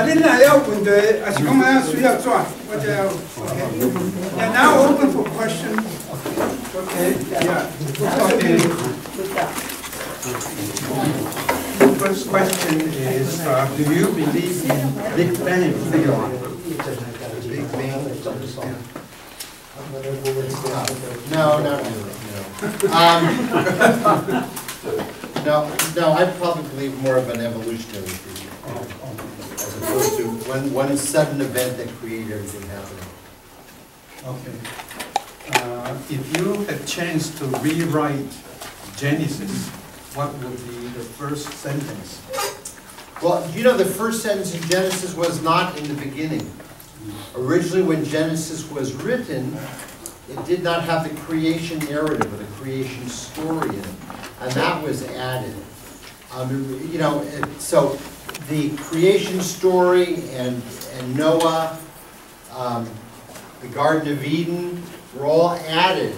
恁若要问题，也是讲咱需要转，我就要 OK。Yeah, now open for question. Okay. Yeah. Okay. The first question is, do you believe in Big Bang theory? Big Bang. No, not really. No. No, I probably believe more of an evolutionary theory, as opposed to one sudden event that created everything happening. Okay. If you had a chance to rewrite Genesis, what would be the first sentence? Well, you know, the first sentence in Genesis was not in the beginning. Originally, when Genesis was written, it did not have the creation narrative or the creation story in it, and that was added. You know, so the creation story and Noah, the Garden of Eden, were all added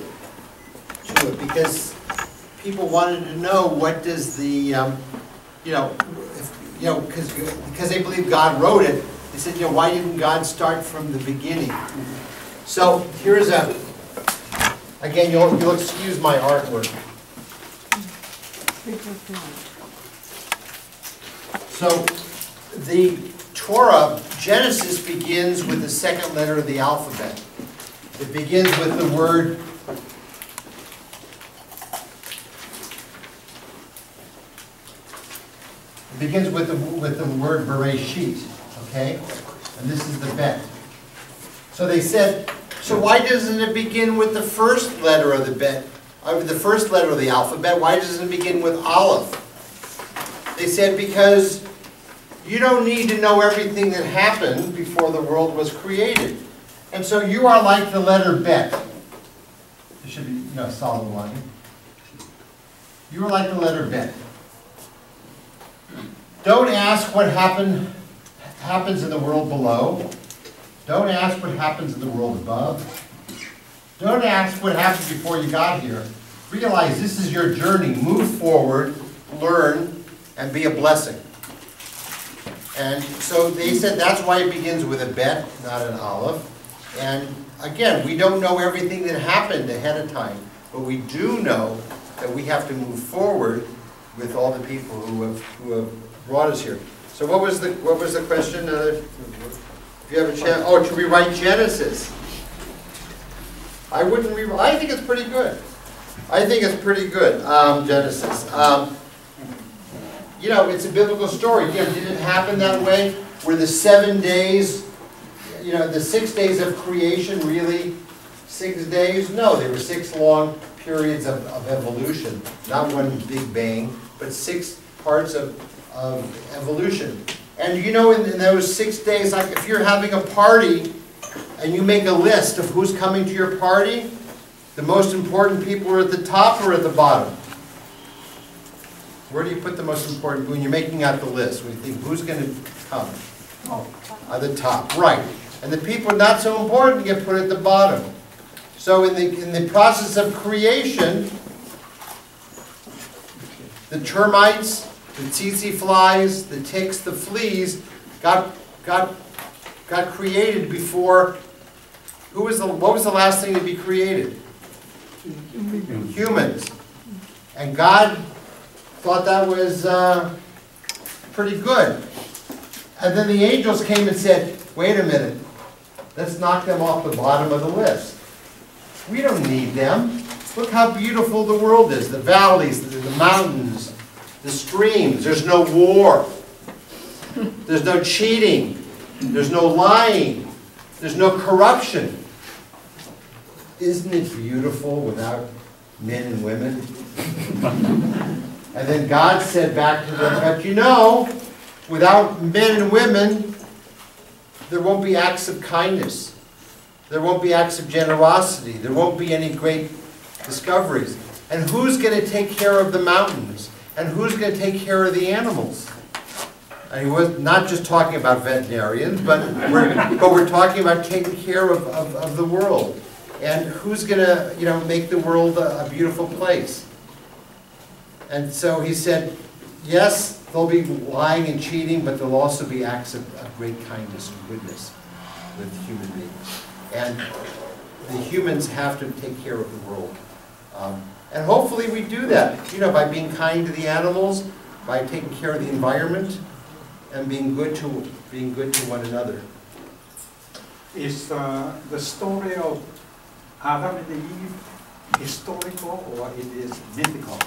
to it because people wanted to know what does the, because they believe God wrote it. They said, why didn't God start from the beginning? So here's again, you'll excuse my artwork. So the Torah, Genesis, begins with the second letter of the alphabet. It begins with the word Bereshit, okay? And this is the bet. So they said, so why doesn't it begin with the first letter of the bet, the first letter of the alphabet? Why doesn't it begin with Aleph? They said, because you don't need to know everything that happened before the world was created. And so you are like the letter bet. There should be, a solid line. You are like the letter bet. Don't ask what happens in the world below. Don't ask what happens in the world above. Don't ask what happened before you got here. Realize this is your journey. Move forward, learn, and be a blessing. And so they said that's why it begins with a bet, not an aleph. And again, we don't know everything that happened ahead of time, but we do know that we have to move forward with all the people who have brought us here. So what was the question? If you have a chance, to rewrite Genesis. I wouldn't rewrite. I think it's pretty good. Genesis. It's a biblical story. Did it happen that way? Were the 7 days, the 6 days of creation really 6 days? No, they were 6 long periods of evolution. Not one big bang, but 6 parts of evolution. And in those 6 days, like if you're having a party and you make a list of who's coming to your party, the most important people are at the top or at the bottom? Where do you put the most important, when you're making out the list, when you think who's going to come? At the top, right. And the people not so important get put at the bottom. So in the process of creation, the termites, the tsetse flies, the ticks, the fleas got created before. What was the last thing to be created? Humans. And God thought that was pretty good. And then the angels came and said, wait a minute, let's knock them off the bottom of the list. We don't need them. Look how beautiful the world is. The valleys, the mountains, the streams. There's no war. There's no cheating. There's no lying. There's no corruption. Isn't it beautiful without men and women? And then God said back to them, but without men and women, there won't be acts of kindness. There won't be acts of generosity. There won't be any great discoveries. And who's going to take care of the mountains? And who's going to take care of the animals? And he was not just talking about veterinarians, but we're talking about taking care of the world. And who's going to make the world a beautiful place? And so he said, yes, There'll be lying and cheating, but there'll also be acts of great kindness and goodness with human beings. And the humans have to take care of the world. And hopefully we do that, by being kind to the animals, by taking care of the environment, and being good to one another. Is the story of Adam and Eve historical or it is mythical?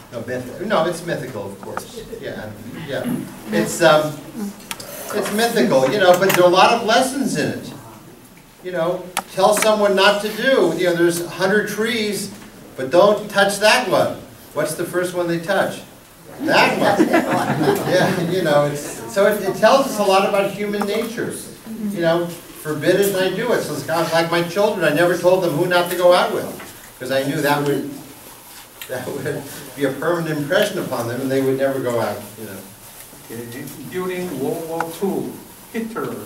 No, it's mythical, of course. Yeah. It's mythical, but there are a lot of lessons in it. Tell someone not to do. There's 100 trees, but don't touch that one. What's the first one they touch? That one. Yeah, so it tells us a lot about human nature. Forbid it and I do it. So it's kind of like my children. I never told them who not to go out with, because I knew that would be a permanent impression upon them, and they would never go out. Okay. During World War II, Hitler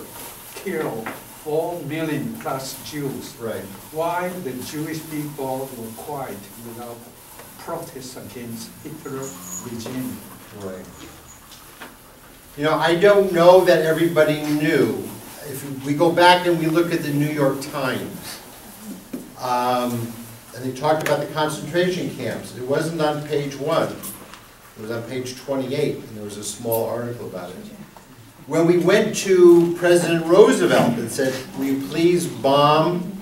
killed 4 million plus Jews. Right. Why the Jewish people were quiet without protest against Hitler's regime? Right. I don't know that everybody knew. If we go back and we look at the New York Times, and they talked about the concentration camps. It wasn't on page 1. It was on page 28, and there was a small article about it. When we went to President Roosevelt and said, will you please bomb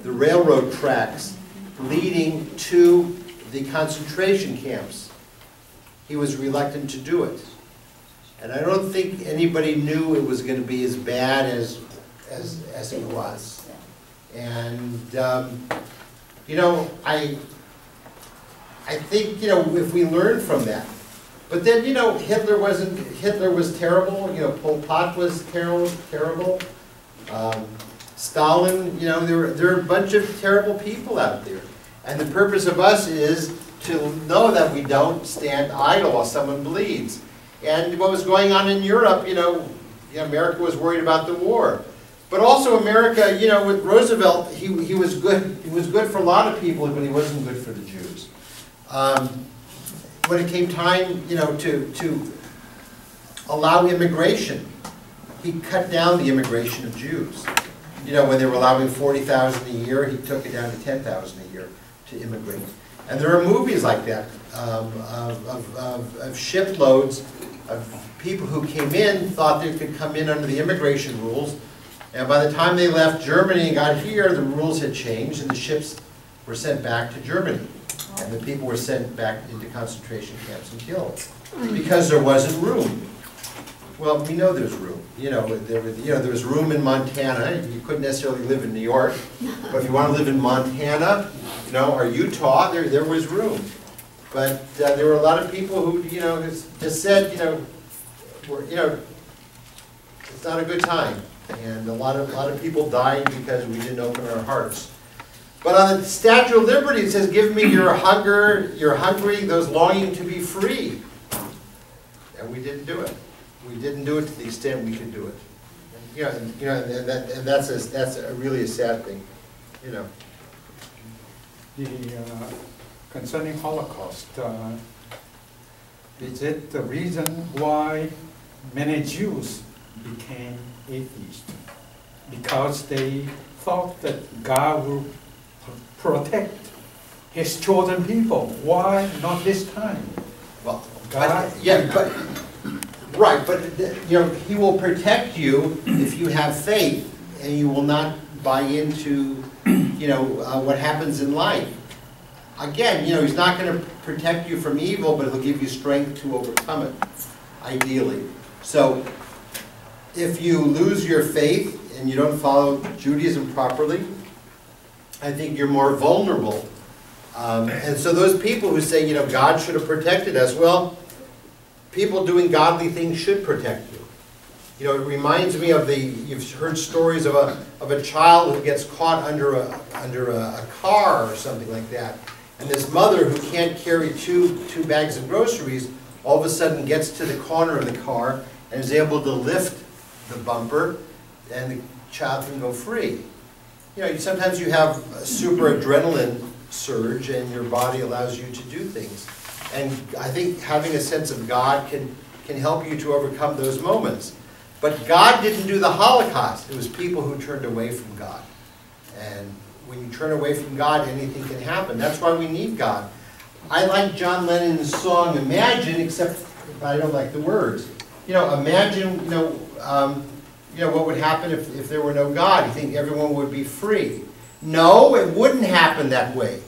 the railroad tracks leading to the concentration camps, he was reluctant to do it. And I don't think anybody knew it was going to be as bad as it was. And, I think, if we learn from that. But then, Hitler was terrible, Pol Pot was terrible. Stalin, there are a bunch of terrible people out there. And the purpose of us is to know that we don't stand idle while someone bleeds. And what was going on in Europe, America was worried about the war. But also America, with Roosevelt, he was good. He was good for a lot of people, but he wasn't good for the Jews. When it came time, to allow immigration, he cut down the immigration of Jews. When they were allowing 40,000 a year, he took it down to 10,000 a year to immigrate. And there are movies like that of shiploads of people who came in, thought they could come in under the immigration rules, and by the time they left Germany and got here, the rules had changed, and the ships were sent back to Germany, and the people were sent back into concentration camps and killed because there wasn't room. Well, we know there's room. There was room in Montana. You couldn't necessarily live in New York, but if you want to live in Montana, or Utah, there was room. But there were a lot of people who, just said, it's not a good time, and a lot of people died because we didn't open our hearts. But on the Statue of Liberty, it says, "Give me your hunger, you're hungry, those longing to be free," and we didn't do it. We didn't do it to the extent we could do it. And that's really a sad thing, Concerning Holocaust, is it the reason why many Jews became atheists? Because they thought that God will protect His chosen people. Why not this time? Well, God, right, but He will protect you if you have faith, and you will not buy into, what happens in life. Again, He's not going to protect you from evil, but He'll give you strength to overcome it, ideally. So, if you lose your faith and you don't follow Judaism properly, I think you're more vulnerable. And so those people who say, God should have protected us, well, people doing godly things should protect you. It reminds me of you've heard stories of a child who gets caught under a car or something like that. And this mother who can't carry two bags of groceries all of a sudden gets to the corner of the car and is able to lift the bumper, and the child can go free. Sometimes you have a super adrenaline surge and your body allows you to do things. And I think having a sense of God can can help you to overcome those moments. But God didn't do the Holocaust. It was people who turned away from God. And when you turn away from God, anything can happen. That's why we need God. I like John Lennon's song, Imagine, except I don't like the words. Imagine, what would happen if there were no God? You think everyone would be free? No, it wouldn't happen that way.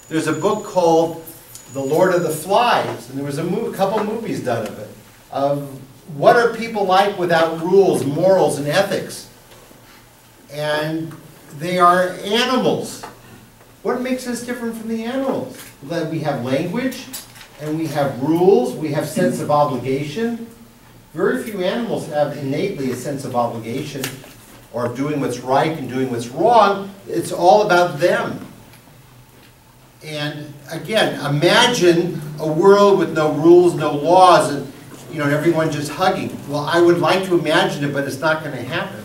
There's a book called The Lord of the Flies, and there was a couple movies done of it. What are people like without rules, morals, and ethics? And they are animals. What makes us different from the animals? That we have language, and we have rules, we have sense of obligation. Very few animals have innately a sense of obligation, or of doing what's right and doing what's wrong. It's all about them. And again, imagine a world with no rules, no laws, and everyone just hugging. Well, I would like to imagine it, but it's not going to happen.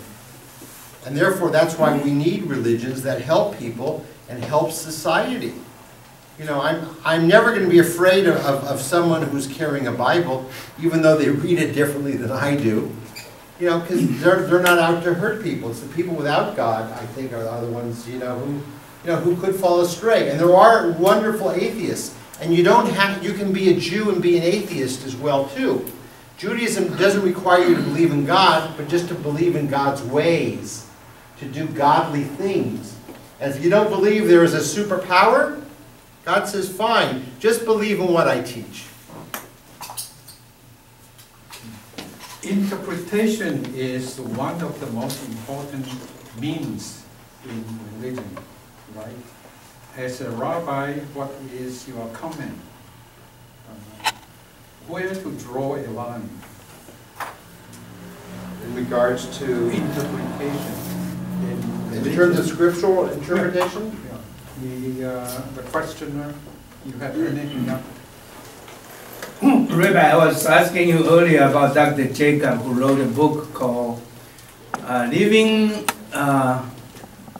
And therefore, that's why we need religions that help people and help society. I'm never going to be afraid of someone who's carrying a Bible, even though they read it differently than I do. Because they're not out to hurt people. It's the people without God, I think, are the ones, who could fall astray. And there are wonderful atheists. And you can be a Jew and be an atheist as well, too. Judaism doesn't require you to believe in God, but just to believe in God's ways, to do godly things. And if you don't believe there is a superpower, God says, fine, just believe in what I teach. Interpretation is one of the most important means in religion, right? As a rabbi, what is your comment? Where to draw a line? In regards to interpretation. In terms of scriptural interpretation? Yeah. The questioner, you have anything up? Rabbi, I was asking you earlier about Dr. Jacob, who wrote a book called Living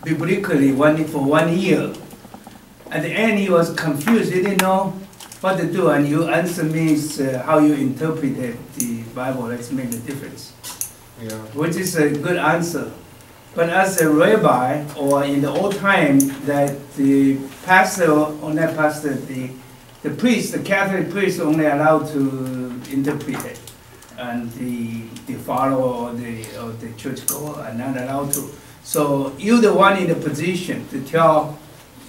Biblically for 1 year. At the end, he was confused. He didn't know what to do, and you answered me how you interpreted the Bible. Let's make a difference, which is a good answer. But as a rabbi, or in the old time, that the pastor, or not pastor, the priest, the Catholic priest, only allowed to interpret it, and the follower or the churchgoer are not allowed to. So you're the one in the position to tell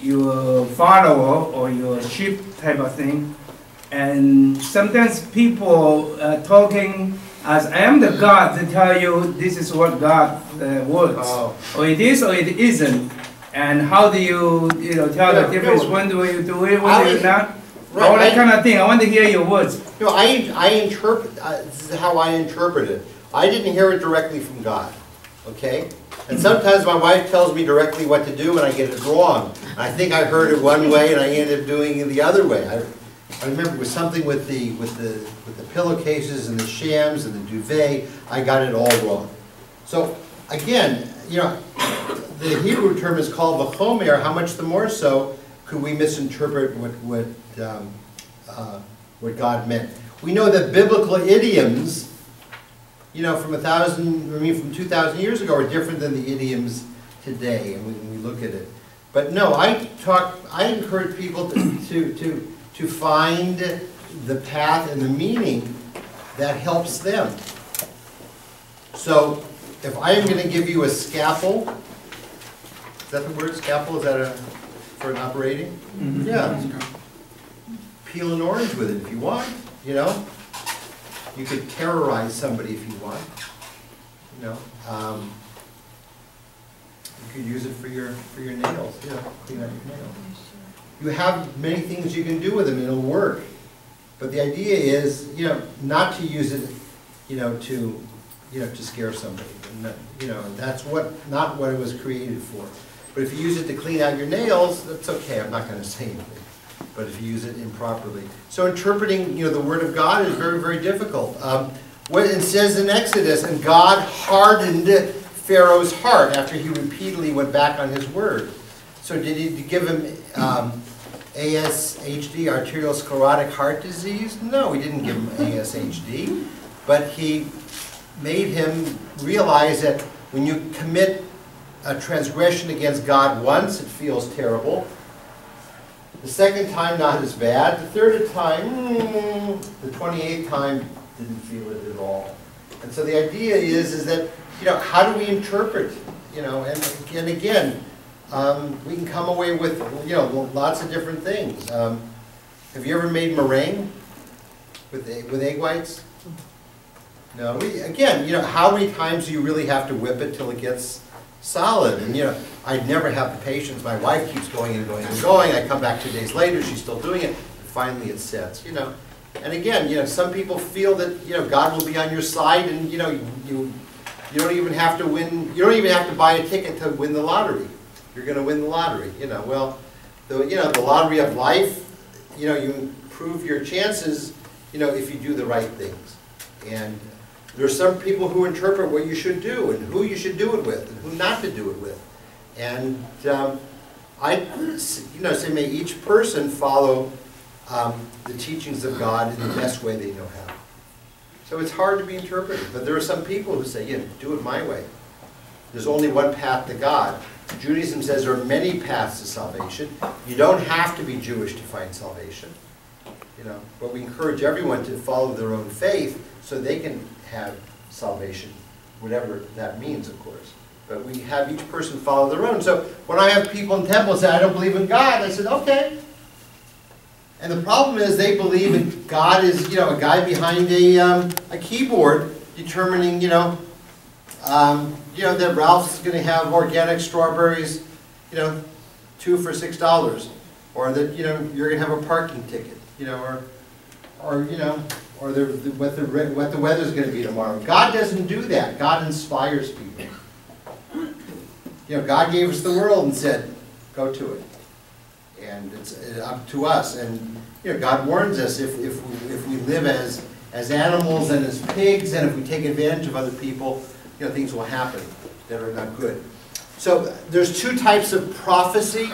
your follower or your sheep type of thing. And sometimes people talking as I am the God to tell you this is what God words, or it is or it isn't. And how do you tell the difference? When do you do it? When do you not? Right, all that kind of thing. I want to hear your words. I interpret. This is how I interpret it. I didn't hear it directly from God. Okay. And sometimes my wife tells me directly what to do, and I get it wrong. I think I heard it one way, and I ended up doing it the other way. I remember it was something with the pillowcases and the shams and the duvet. I got it all wrong. So again, the Hebrew term is called v'chomer. How much the more so could we misinterpret what God meant? We know that biblical idioms, from 2,000 years ago, are different than the idioms today, and when we look at it. But no, I encourage people to find the path and the meaning that helps them. So, if I am going to give you a scalpel, is that the word scalpel? Is that for an operating? Mm-hmm. Yeah. Peel an orange with it if you want. You could terrorize somebody if you want. You could use it for your nails. Clean out your nails. You have many things you can do with them, and it'll work. But the idea is, not to use it, to scare somebody. That's not what it was created for. But if you use it to clean out your nails, that's okay. I'm not going to say anything. But if you use it improperly. So interpreting, the Word of God is very, very difficult. What it says in Exodus, and God hardened Pharaoh's heart after he repeatedly went back on his word. So did he give him ASHD, arteriosclerotic heart disease? No, he didn't give him ASHD. but he made him realize that when you commit a transgression against God once, it feels terrible. The second time, not as bad. The third time, the 28th time, didn't feel it at all. And so the idea is that, how do we interpret, and again, we can come away with, lots of different things. Have you ever made meringue with egg whites? No. Again, how many times do you really have to whip it till it gets solid? And I never have the patience. My wife keeps going and going and going. I come back 2 days later, she's still doing it. Finally, it sets. And again, some people feel that God will be on your side, and you don't even have to win. You don't even have to buy a ticket to win the lottery. You're going to win the lottery. Well, the lottery of life. You improve your chances. If you do the right things. And there are some people who interpret what you should do and who you should do it with and who not to do it with. And I say may each person follow the teachings of God in the best way they know how. So it's hard to be interpreted, but there are some people who say, do it my way. There's only one path to God. Judaism says there are many paths to salvation. You don't have to be Jewish to find salvation. But we encourage everyone to follow their own faith so they can have salvation, whatever that means, of course. But we have each person follow their own. So when I have people in Temple say, I don't believe in God, I said, okay. And the problem is they believe that God is, a guy behind a keyboard determining, that Ralph's going to have organic strawberries, 2 for $6, or that, you're going to have a parking ticket, or what the weather's going to be tomorrow. God doesn't do that. God inspires people. God gave us the world and said, go to it. And it's up to us. And God warns us if we live as animals and as pigs, and if we take advantage of other people, things will happen that are not good. So there's two types of prophecy.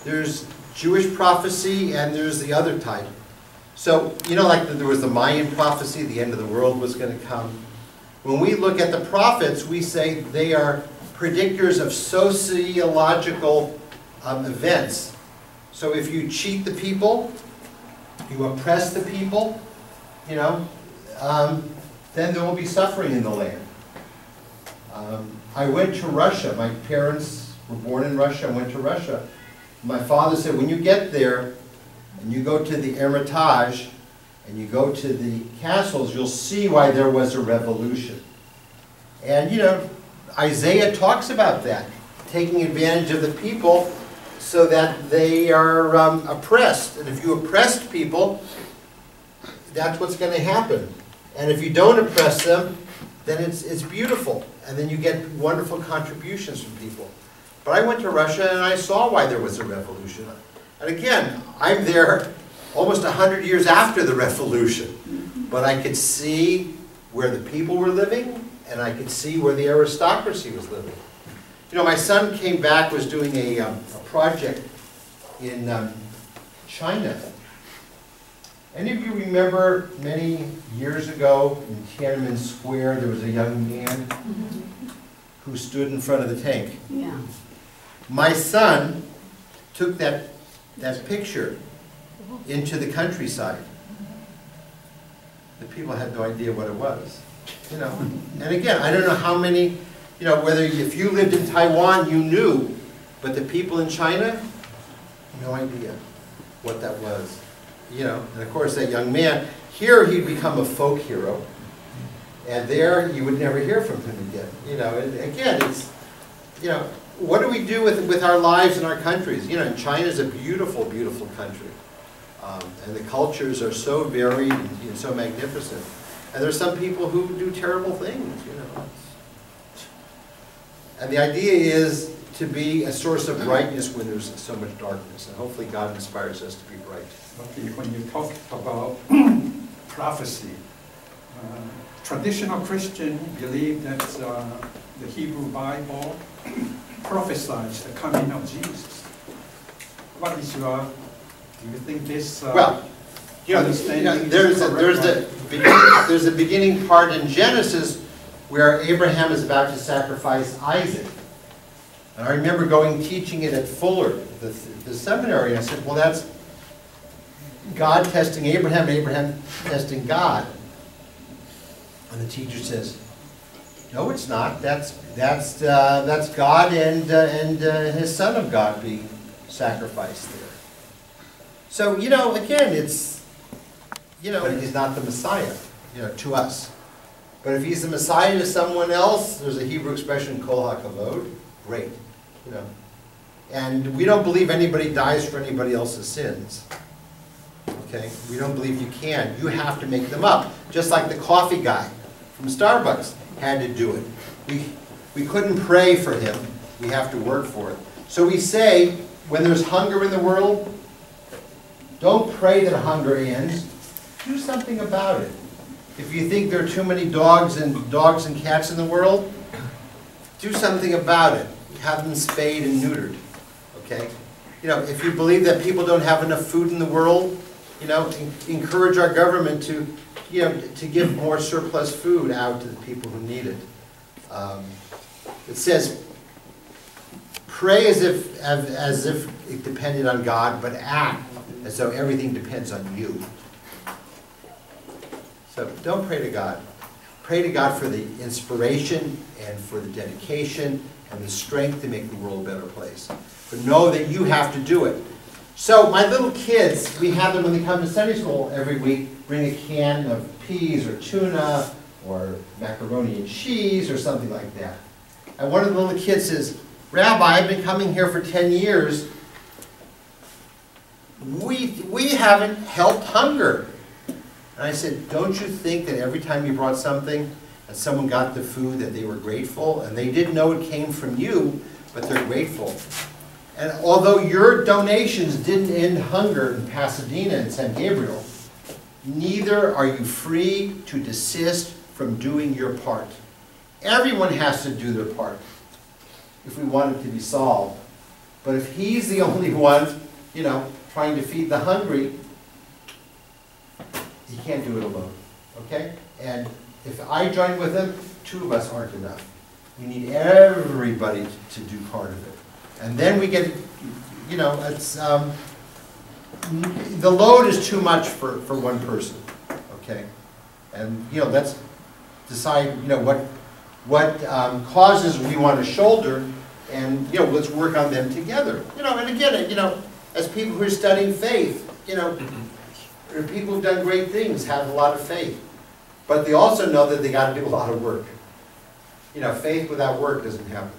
There's Jewish prophecy, and there's the other type. So, like there was the Mayan prophecy, the end of the world was going to come. When we look at the prophets, we say they are predictors of sociological events. So if you cheat the people, you oppress the people, then there will be suffering in the land. I went to Russia. My parents were born in Russia. I went to Russia. My father said, when you get there, and you go to the Hermitage, and you go to the castles, you'll see why there was a revolution. And, Isaiah talks about that, taking advantage of the people so that they are oppressed. And if you oppressed people, that's what's going to happen. And if you don't oppress them, then it's beautiful. And then you get wonderful contributions from people. But I went to Russia and I saw why there was a revolution. And again, I'm there almost 100 years after the revolution. But I could see where the people were living, and I could see where the aristocracy was living. My son came back, was doing a project in China. Any of you remember many years ago in Tiananmen Square, there was a young man who stood in front of the tank? Yeah. My son took that picture into the countryside. The people had no idea what it was, And again, I don't know how many, if you lived in Taiwan, you knew, but the people in China, no idea what that was, And of course, that young man, here he'd become a folk hero, and there you would never hear from him again, And again, it's, what do we do with our lives and our countries? And China's a beautiful, beautiful country. And the cultures are so varied and so magnificent. And there's some people who do terrible things, And the idea is to be a source of brightness when there's so much darkness. And hopefully God inspires us to be bright. Okay, when you talk about prophecy, traditional Christians believe that the Hebrew Bible prophesies the coming of Jesus. What is do you think this? Well, understanding. There's a beginning part in Genesis where Abraham is about to sacrifice Isaac. And I remember teaching it at Fuller, the seminary, and I said, well, that's God testing Abraham, and Abraham testing God. And the teacher says, no, it's not. That's God and his son of God being sacrificed there. So, again, it's, but he's not the Messiah, to us. But if he's the Messiah to someone else, there's a Hebrew expression, kol hakavod, great, And we don't believe anybody dies for anybody else's sins. Okay? We don't believe you can. You have to make them up. Just like the coffee guy from Starbucks had to do it. We couldn't pray for him. We have to work for it. So we say, when there's hunger in the world, don't pray that hunger ends. Do something about it. If you think there are too many dogs and cats in the world, do something about it. Have them spayed and neutered. Okay? If you believe that people don't have enough food in the world, encourage our government to give more surplus food out to the people who need it. It says, pray as if it depended on God, but act as though everything depends on you. So don't pray to God. Pray to God for the inspiration and for the dedication and the strength to make the world a better place. But know that you have to do it. So my little kids, we have them when they come to Sunday school every week, bring a can of peas or tuna or macaroni and cheese or something like that. And one of the little kids says, Rabbi, I've been coming here for 10 years. We haven't helped hunger. And I said, don't you think that every time you brought something and someone got the food that they were grateful, and they didn't know it came from you, but they're grateful. And although your donations didn't end hunger in Pasadena and San Gabriel, neither are you free to desist from doing your part. Everyone has to do their part if we want it to be solved. But if he's the only one, trying to feed the hungry, he can't do it alone, okay? And if I join with him, 2 of us aren't enough. We need everybody to do part of it. And then we get, it's, the load is too much for one person, okay? And, let's decide, what causes we want to shoulder, and, let's work on them together. And again, as people who are studying faith, people who've done great things have a lot of faith. But they also know that they got to do a lot of work. Faith without work doesn't happen.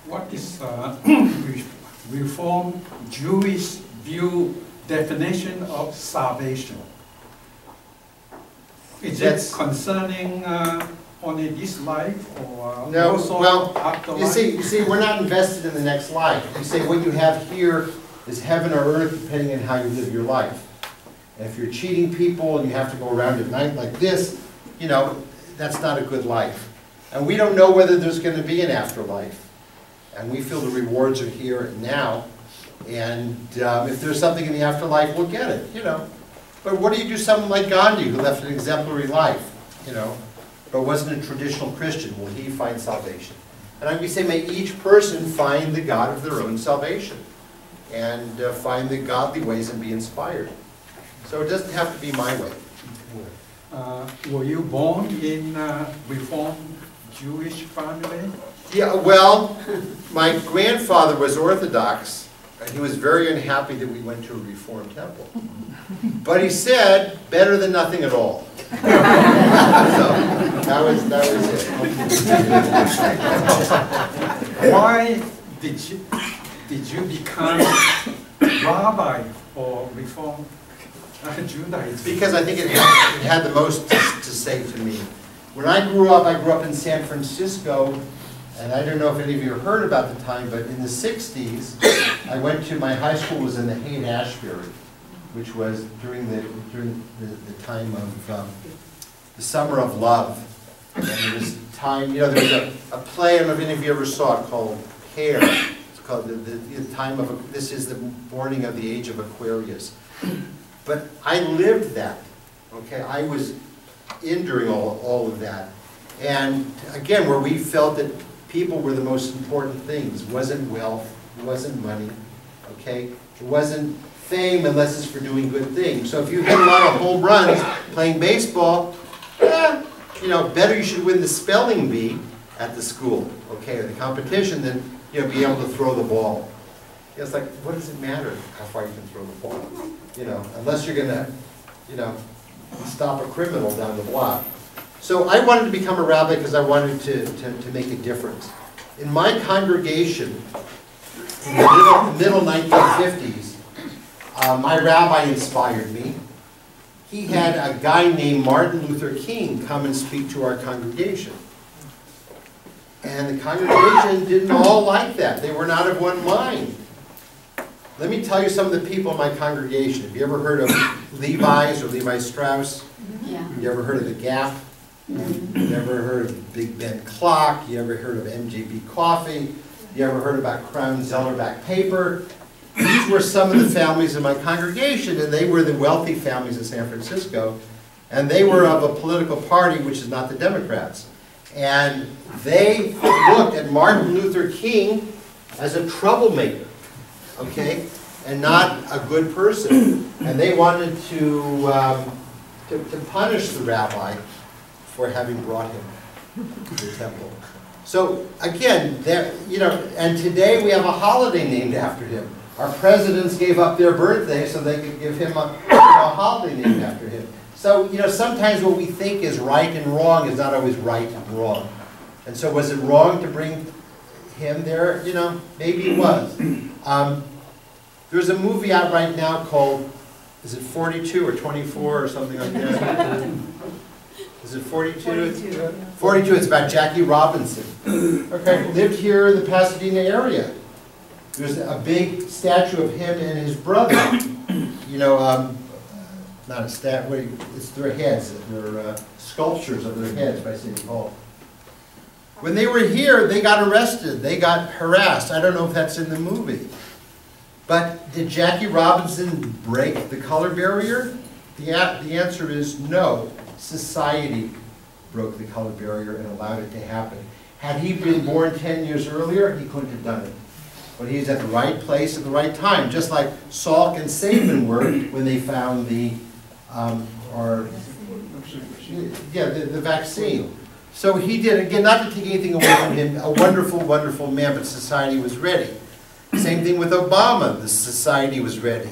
What is Reform Jewish view definition of salvation? Is it concerning only this life, or no, also well, afterlife? You see, we're not invested in the next life. You say what you have here is heaven or earth, depending on how you live your life. And if you're cheating people and you have to go around at night like this, that's not a good life. And we don't know whether there's going to be an afterlife. And we feel the rewards are here and now. And if there's something in the afterlife, we'll get it, But what do you do someone like Gandhi, who left an exemplary life, but wasn't a traditional Christian? Will he find salvation? And we say, may each person find the God of their own salvation and find the godly ways and be inspired. So it doesn't have to be my way. Were you born in a Reform Jewish family? Yeah, well, my grandfather was Orthodox, and he was very unhappy that we went to a Reform temple. But he said, better than nothing at all. So, that was it. Why did you become rabbi for Reform Judaism? Because I think it had the most to say to me. When I grew up in San Francisco, and I don't know if any of you heard about the time, but in the 60s, I went to, my high school was in the Haight-Ashbury, which was during the time of the Summer of Love. And there was time, there was a play, I don't know if any of you ever saw it, called Hair. It's called the time of, this is the morning of the age of Aquarius. But I lived that, okay? I was in during all of that. And again, where we felt that people were the most important things. It wasn't wealth, it wasn't money, okay? It wasn't fame unless it's for doing good things. So if you hit a lot of home runs playing baseball, you know, better you should win the spelling bee at the school, okay, or the competition than, you know, be able to throw the ball. You know, it's like, what does it matter how far you can throw the ball? You know, unless you're going to, you know, stop a criminal down the block. So I wanted to become a rabbi because I wanted to make a difference. In my congregation, in the middle 1950s, my rabbi inspired me. He had a guy named Martin Luther King come and speak to our congregation. And the congregation didn't all like that. They were not of one mind. Let me tell you some of the people in my congregation. Have you ever heard of Levi's or Levi Strauss? Yeah. You ever heard of the Gap? You ever heard of Big Ben Clock? You ever heard of MJB Coffee? You ever heard about Crown Zellerback Paper? These were some of the families in my congregation, and they were the wealthy families in San Francisco, and they were of a political party which is not the Democrats. And they looked at Martin Luther King as a troublemaker, okay, and not a good person. And they wanted to punish the rabbi for having brought him to the temple. So again, you know, and today we have a holiday named after him. Our presidents gave up their birthday so they could give him a holiday named after him. So, you know, sometimes what we think is right and wrong is not always right and wrong. And so was it wrong to bring him there? You know, maybe it was. There's a movie out right now called, is it 42 or 24 or something like that? Is it 42? 42. 42, it's about Jackie Robinson. Okay, lived here in the Pasadena area. There's a big statue of him and his brother. You know, not a statue, it's their heads, their sculptures of their heads by City Hall. When they were here, they got arrested, they got harassed. I don't know if that's in the movie. But did Jackie Robinson break the color barrier? The answer is no. Society broke the color barrier and allowed it to happen. Had he been born 10 years earlier, he couldn't have done it. But he's at the right place at the right time, just like Salk and Saban were when they found the vaccine. So he did, again, not to take anything away from him, a wonderful, wonderful man, but society was ready. Same thing with Obama, the society was ready.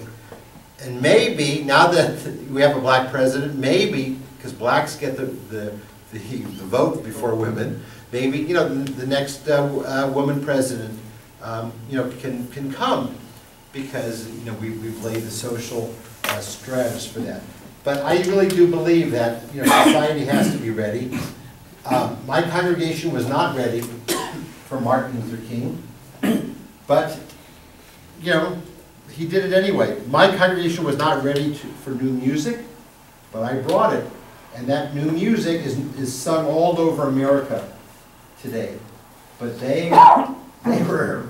And maybe, now that we have a black president, maybe, because blacks get the vote before women, maybe, you know, the next woman president, you know, can come, because, you know, we've laid the social stratus for that. But I really do believe that, you know, society has to be ready. My congregation was not ready for Martin Luther King, but, you know, he did it anyway. My congregation was not ready for new music, but I brought it. And that new music is sung all over America today. But they were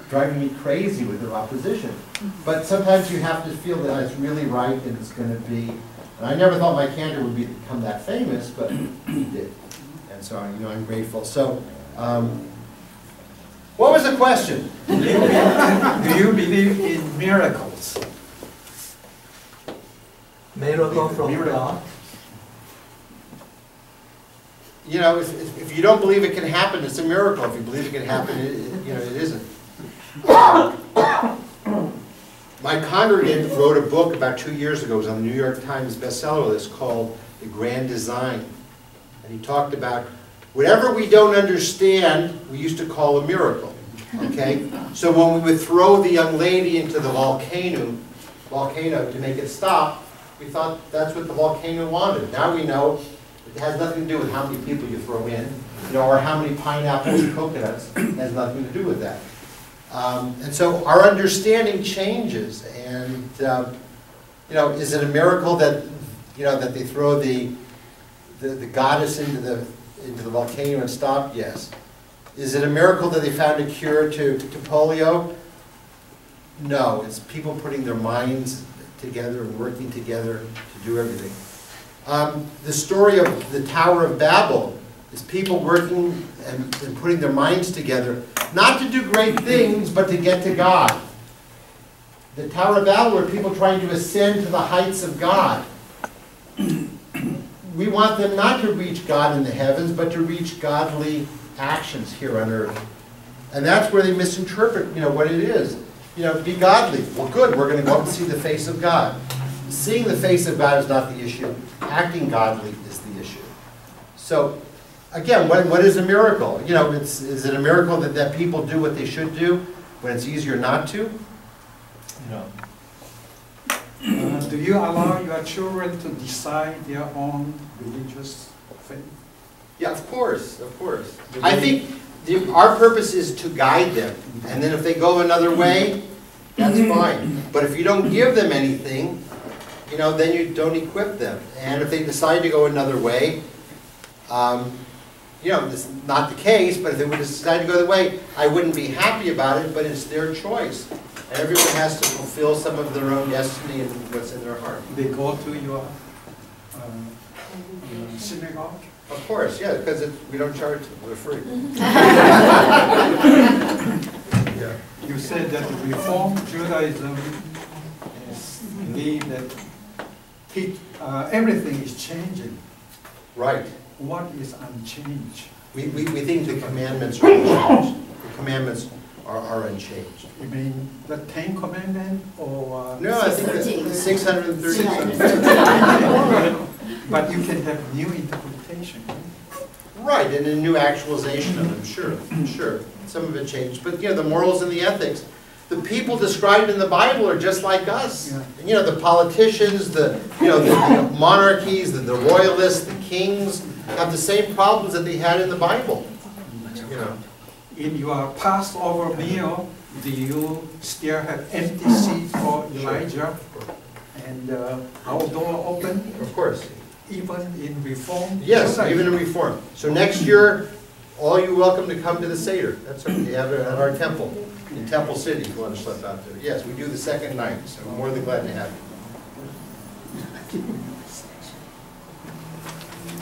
driving me crazy with their opposition. But sometimes you have to feel that it's really right and it's going to be. And I never thought my candor would become that famous, but he did. And so, you know, I'm grateful. So, what was the question? Do you believe in miracles? Miracle from God? You know, if you don't believe it can happen, it's a miracle. If you believe it can happen, you know, it isn't. My congregant wrote a book about 2 years ago. It was on the New York Times bestseller list called The Grand Design. And he talked about whatever we don't understand, we used to call a miracle. Okay? So when we would throw the young lady into the volcano to make it stop, we thought that's what the volcano wanted. Now we know it has nothing to do with how many people you throw in, you know, or how many pineapples and coconuts. It has nothing to do with that. And so our understanding changes. And you know, is it a miracle that, you know, that they throw the goddess into the volcano and stop? Yes. Is it a miracle that they found a cure to polio? No. It's people putting their minds together and working together to do everything. The story of the Tower of Babel is people working and putting their minds together, not to do great things, but to get to God. The Tower of Babel are people trying to ascend to the heights of God. We want them not to reach God in the heavens, but to reach godly actions here on earth. And that's where they misinterpret, what it is. Be godly. Well, good, we're going to go up and see the face of God. Seeing the face of God is not the issue. Acting godly is the issue. So, again, what is a miracle? Is it a miracle that people do what they should do when it's easier not to? No. Do you allow your children to decide their own religious faith? Yeah, of course, of course. I think our purpose is to guide them. And then if they go another way, that's fine. But if you don't give them anything, then you don't equip them. And if they decide to go another way, this is not the case, but if they would decide to go the way, I wouldn't be happy about it, but it's their choice. And everyone has to fulfill some of their own destiny and what's in their heart. They go to your synagogue? Of course, yeah, because we don't charge them, we're free. Yeah. You said that Reform Judaism believe that everything is changing. Right. What is unchanged? We think the commandments are unchanged. The commandments are unchanged. You mean the 10 Commandments or? No, I think it's 630. But you can have new interpretation. Right, and a new actualization of them, sure. Some of it changed. But the morals and the ethics, the people described in the Bible are just like us. Yeah. The politicians, the monarchies, the royalists, the kings have the same problems that they had in the Bible. In your Passover meal, do you still have empty seat for Elijah and outdoor open? Of course. Even in Reform? Yes, even in Reform. So next year, all you welcome to come to the Seder. That's what we have at our temple, in Temple City, if you want to slip out there. Yes, we do the second night, so we're more than glad to have you.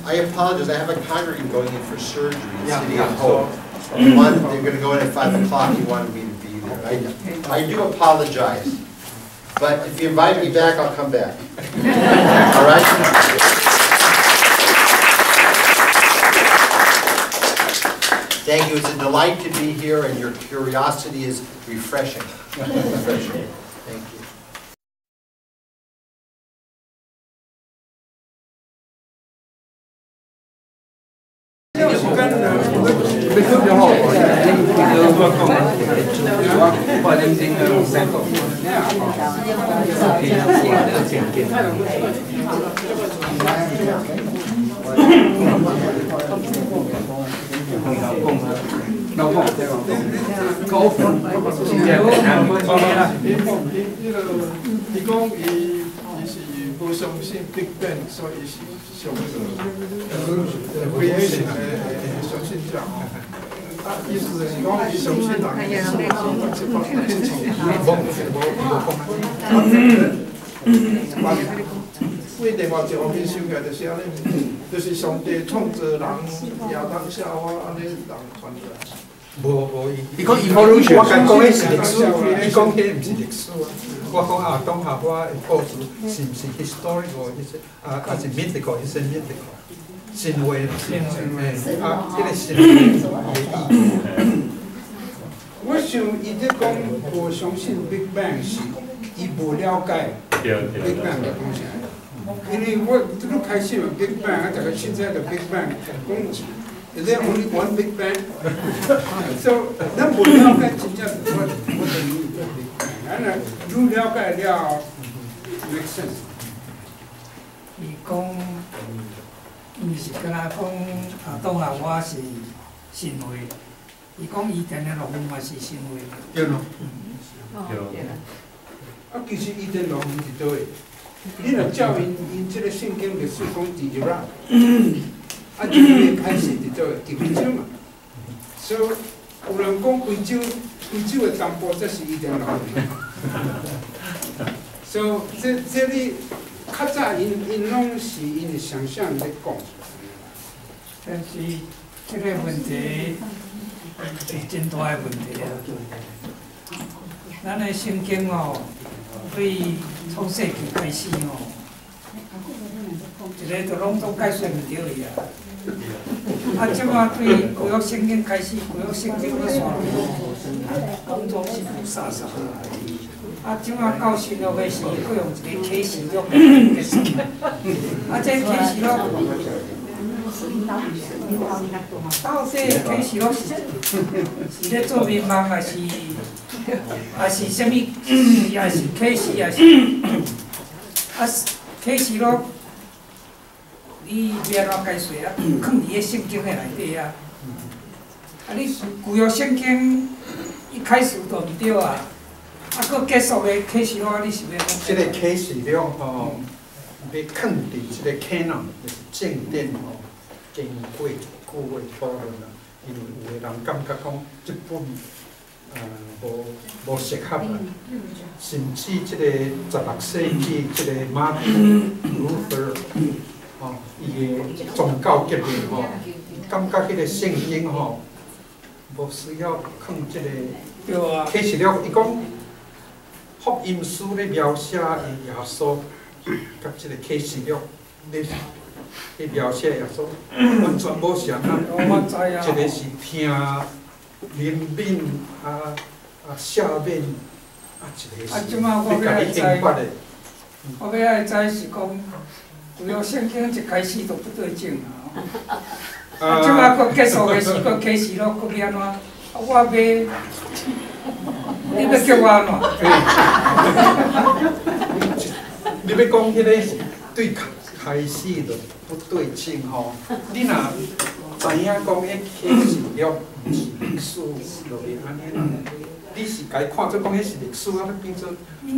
I apologize, I have a congregant going in for surgery in City of Hope. They're going to go in at 5 o'clock, he wanted me to be there. I do apologize, but if you invite me back, I'll come back. All right? Thank you. It's a delight to be here, and your curiosity is refreshing. Refreshing. Thank you.你讲伊是无相信 Big Bang， 所以是上非常相信者。意思是讲伊相信人为另外一方面修起来就是安尼，就是上帝创造人亚当夏娃安尼人传出来。无，伊讲 evolution， 我讲迄是历史，伊讲迄毋是历史啊。我讲亚当夏娃的故事是毋是 historical， 还是 mythical， 是 mythical， 神话啦，迄个神话的意义。我想伊在讲无相信 Big Bang 是伊无了解 Big Bang 的东西。因为我这个开始用 Big Bang， 大家现在的 Big Bang 讲。Is there only one Big Bang? So, 咱无了解真正我的理解 Big Bang， 然后愈了解了 make sense。伊讲，伊是敢若讲当下我是神话，伊讲伊定的龙嘛是神话。对咯。啊，其實伊甸龍是對，你若照因這個聖經歷史講是伊拉。啊，就開始就做非洲嘛，所以有人講非洲的東部則是伊甸龍，所所以这里较早因拢是因的想象在讲出来。但是这个问题是真大的问题啊！咱的圣经哦，对创世纪开始哦，一个就拢都解说唔到伊啊。啊，即马对旧约圣经开始，旧约圣经咧线路，拢总是有啥啥。啊，即马到新约的是，佫用一个启示录结束。啊，这启示录。到底启示录是咧做民望，还是啥物？也是启示，也是啊启示录，你要安怎解说啊？放伫个圣经的内底啊！啊，你旧约圣经一开始就毋对啊，啊，佫结束的启示录，你是要讲？这个启示录吼，要放伫这个 canon， 就是正典吼。经过久的讨论啦，因为有的人感觉讲这本无适合啦，甚至这个16世纪这个马丁路德吼，伊的宗教革命吼，感觉迄个圣经吼，无需要放这个启示录。伊讲福音书咧描写的耶稣，甲这个启示录咧。去描写耶稣，完全无相啊！一个是听怜悯赦免，一个是要甲你刑罚的。我要爱知是讲，旧约圣经一开始就不对劲啊！啊，即马佫结束的是佫启示录，佫要安怎？我要，你要叫我安怎？你要讲迄个对开始就不对劲吼，你若知影讲迄启示录毋是历史，就会安尼啦。你是该看做讲迄是历史啊，变做700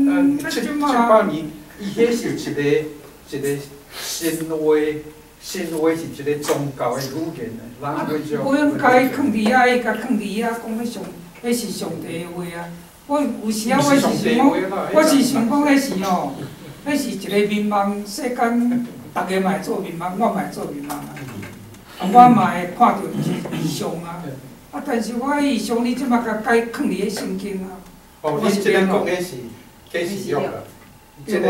年，伊迄是一个神话是一个宗教的语言的，咱会叫。我应该放伫遐，伊甲放伫遐，讲迄是上帝的话啊。我有时啊，我是想讲，迄是吼，迄是一个民望，世间。大家嘛会做民望，我嘛会做民望啊。啊，我嘛会看到异象啊。啊，但是我异象你即马甲放伫咧圣经啊。哦，你即个讲的是启示录啦，即个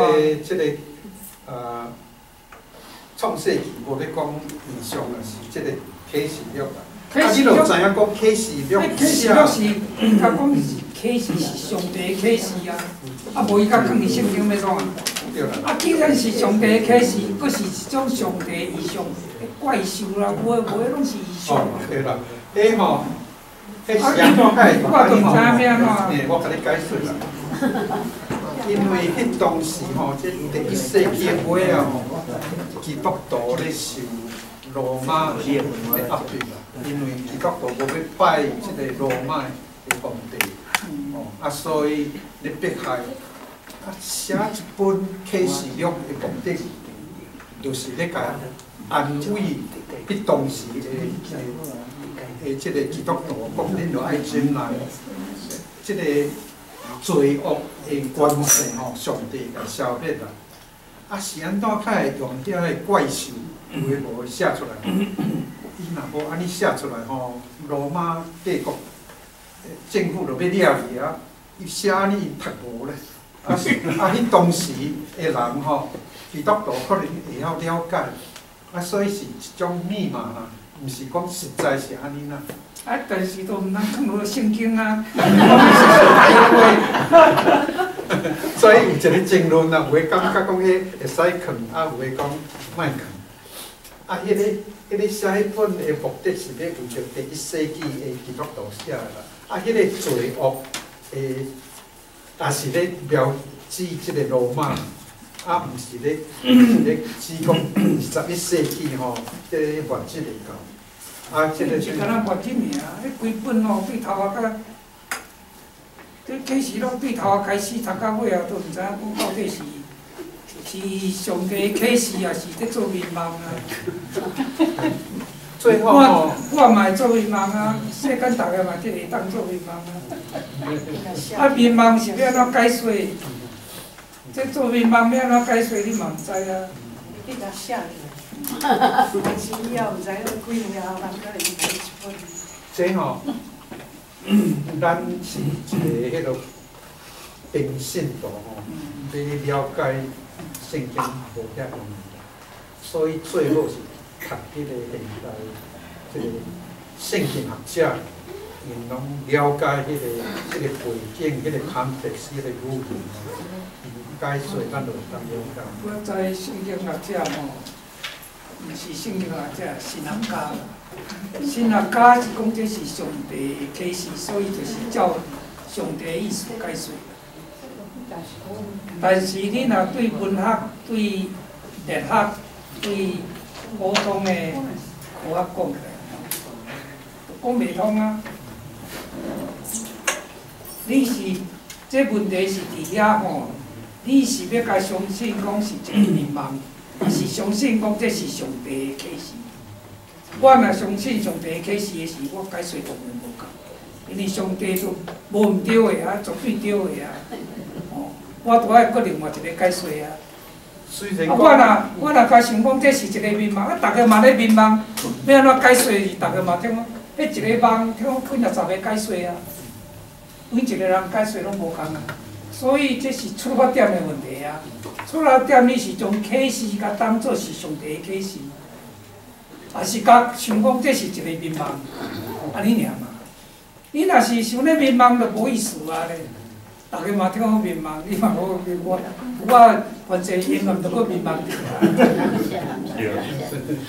创世纪无咧讲异象啊，是即个启示录啦。啊，你就知影讲启示录。启示录是，甲讲是启示是上帝启示啊，啊无伊甲放伫圣经要创啊。啊，既然是上帝的启示，佫是一种上帝异象的怪兽啦，无迄拢是异象。哦，对啦，迄吼，迄是安怎解？我就毋知影要安怎。我甲你解说啦。因为迄当时吼，即第1世纪尾啊吼，基督徒咧受罗马的压迫啦，因为基督徒无要拜即个罗马的皇帝，哦，啊，所以咧迫害。啊，写一本启示录的目的，就是咧甲安慰迄当时的即个基督徒，讲恁着爱忍耐，即个罪恶的关系吼，上帝甲消灭啦。啊，是安怎才会用遐个怪兽有诶无写出来？伊若无安尼写出来吼，罗马帝国政府就要抓伊啊！伊写安尼读无咧。迄当时的人吼，基督徒可能会晓了解，啊，所以是一种密码啦，毋是讲实在是安尼啦。啊，但是都毋通放落圣经啊。所以有一个争论啊，有诶感觉讲迄会使放，啊，有诶讲莫放。啊，迄个写迄本的目的是要为着第1世纪的基督徒写啦。啊，迄个罪恶诶。也是咧标志即个罗马，啊，毋是咧指讲21世纪吼，即个末日嚟到。啊，即个是敢若末日尔，迄规本吼对头啊，甲这启示录对头啊开始读到尾啊，都毋知影讲到底是上帝启示，也是咧做民望啊。最后吼，我嘛会做民望啊，世间逐个嘛即会当做民望啊。啊，民望是要安怎解说？这做面盲要安怎解说你嘛毋知啊。你甲写落来，但是以后毋知几年后，人可能买一本。这吼，咱是一个迄个平信徒吼，对你了解圣经无遐容易，所以最好是读迄个现代这个圣经学者，因拢了解迄个背景、迄个 context、迄个语言，因解说咱就会当了解。我知圣经学者吼，毋是圣经学者，神学家啦。神学家是讲这是上帝的启示，所以就是照上帝的意思解说。但是你若对文学、对历学、对普通的科学讲起来，讲袂通啊！你是这问题是伫遐吼，你是要甲相信讲是一个迷茫，还是相信讲这是上帝的启示？我若相信上帝的启示的时，我解说当然无共，因为上帝就无毋对的啊，绝对对的啊。哦，我拄爱搁另外一个解说啊。我若甲想讲这是一个迷茫，大家嘛咧迷茫，要安怎解说？大家嘛听讲，迄一个梦听讲几若10个解说啊，每一个人解说拢无共啊。所以这是出发点的问题啊。出发点你是将启示甲当作是上帝的启示。也是甲想讲这是一个迷茫，安尼尔嘛。你若是想咧迷茫，就无意思啊咧。大家嘛听讲迷茫，你嘛我反正永远都搁迷茫着啊。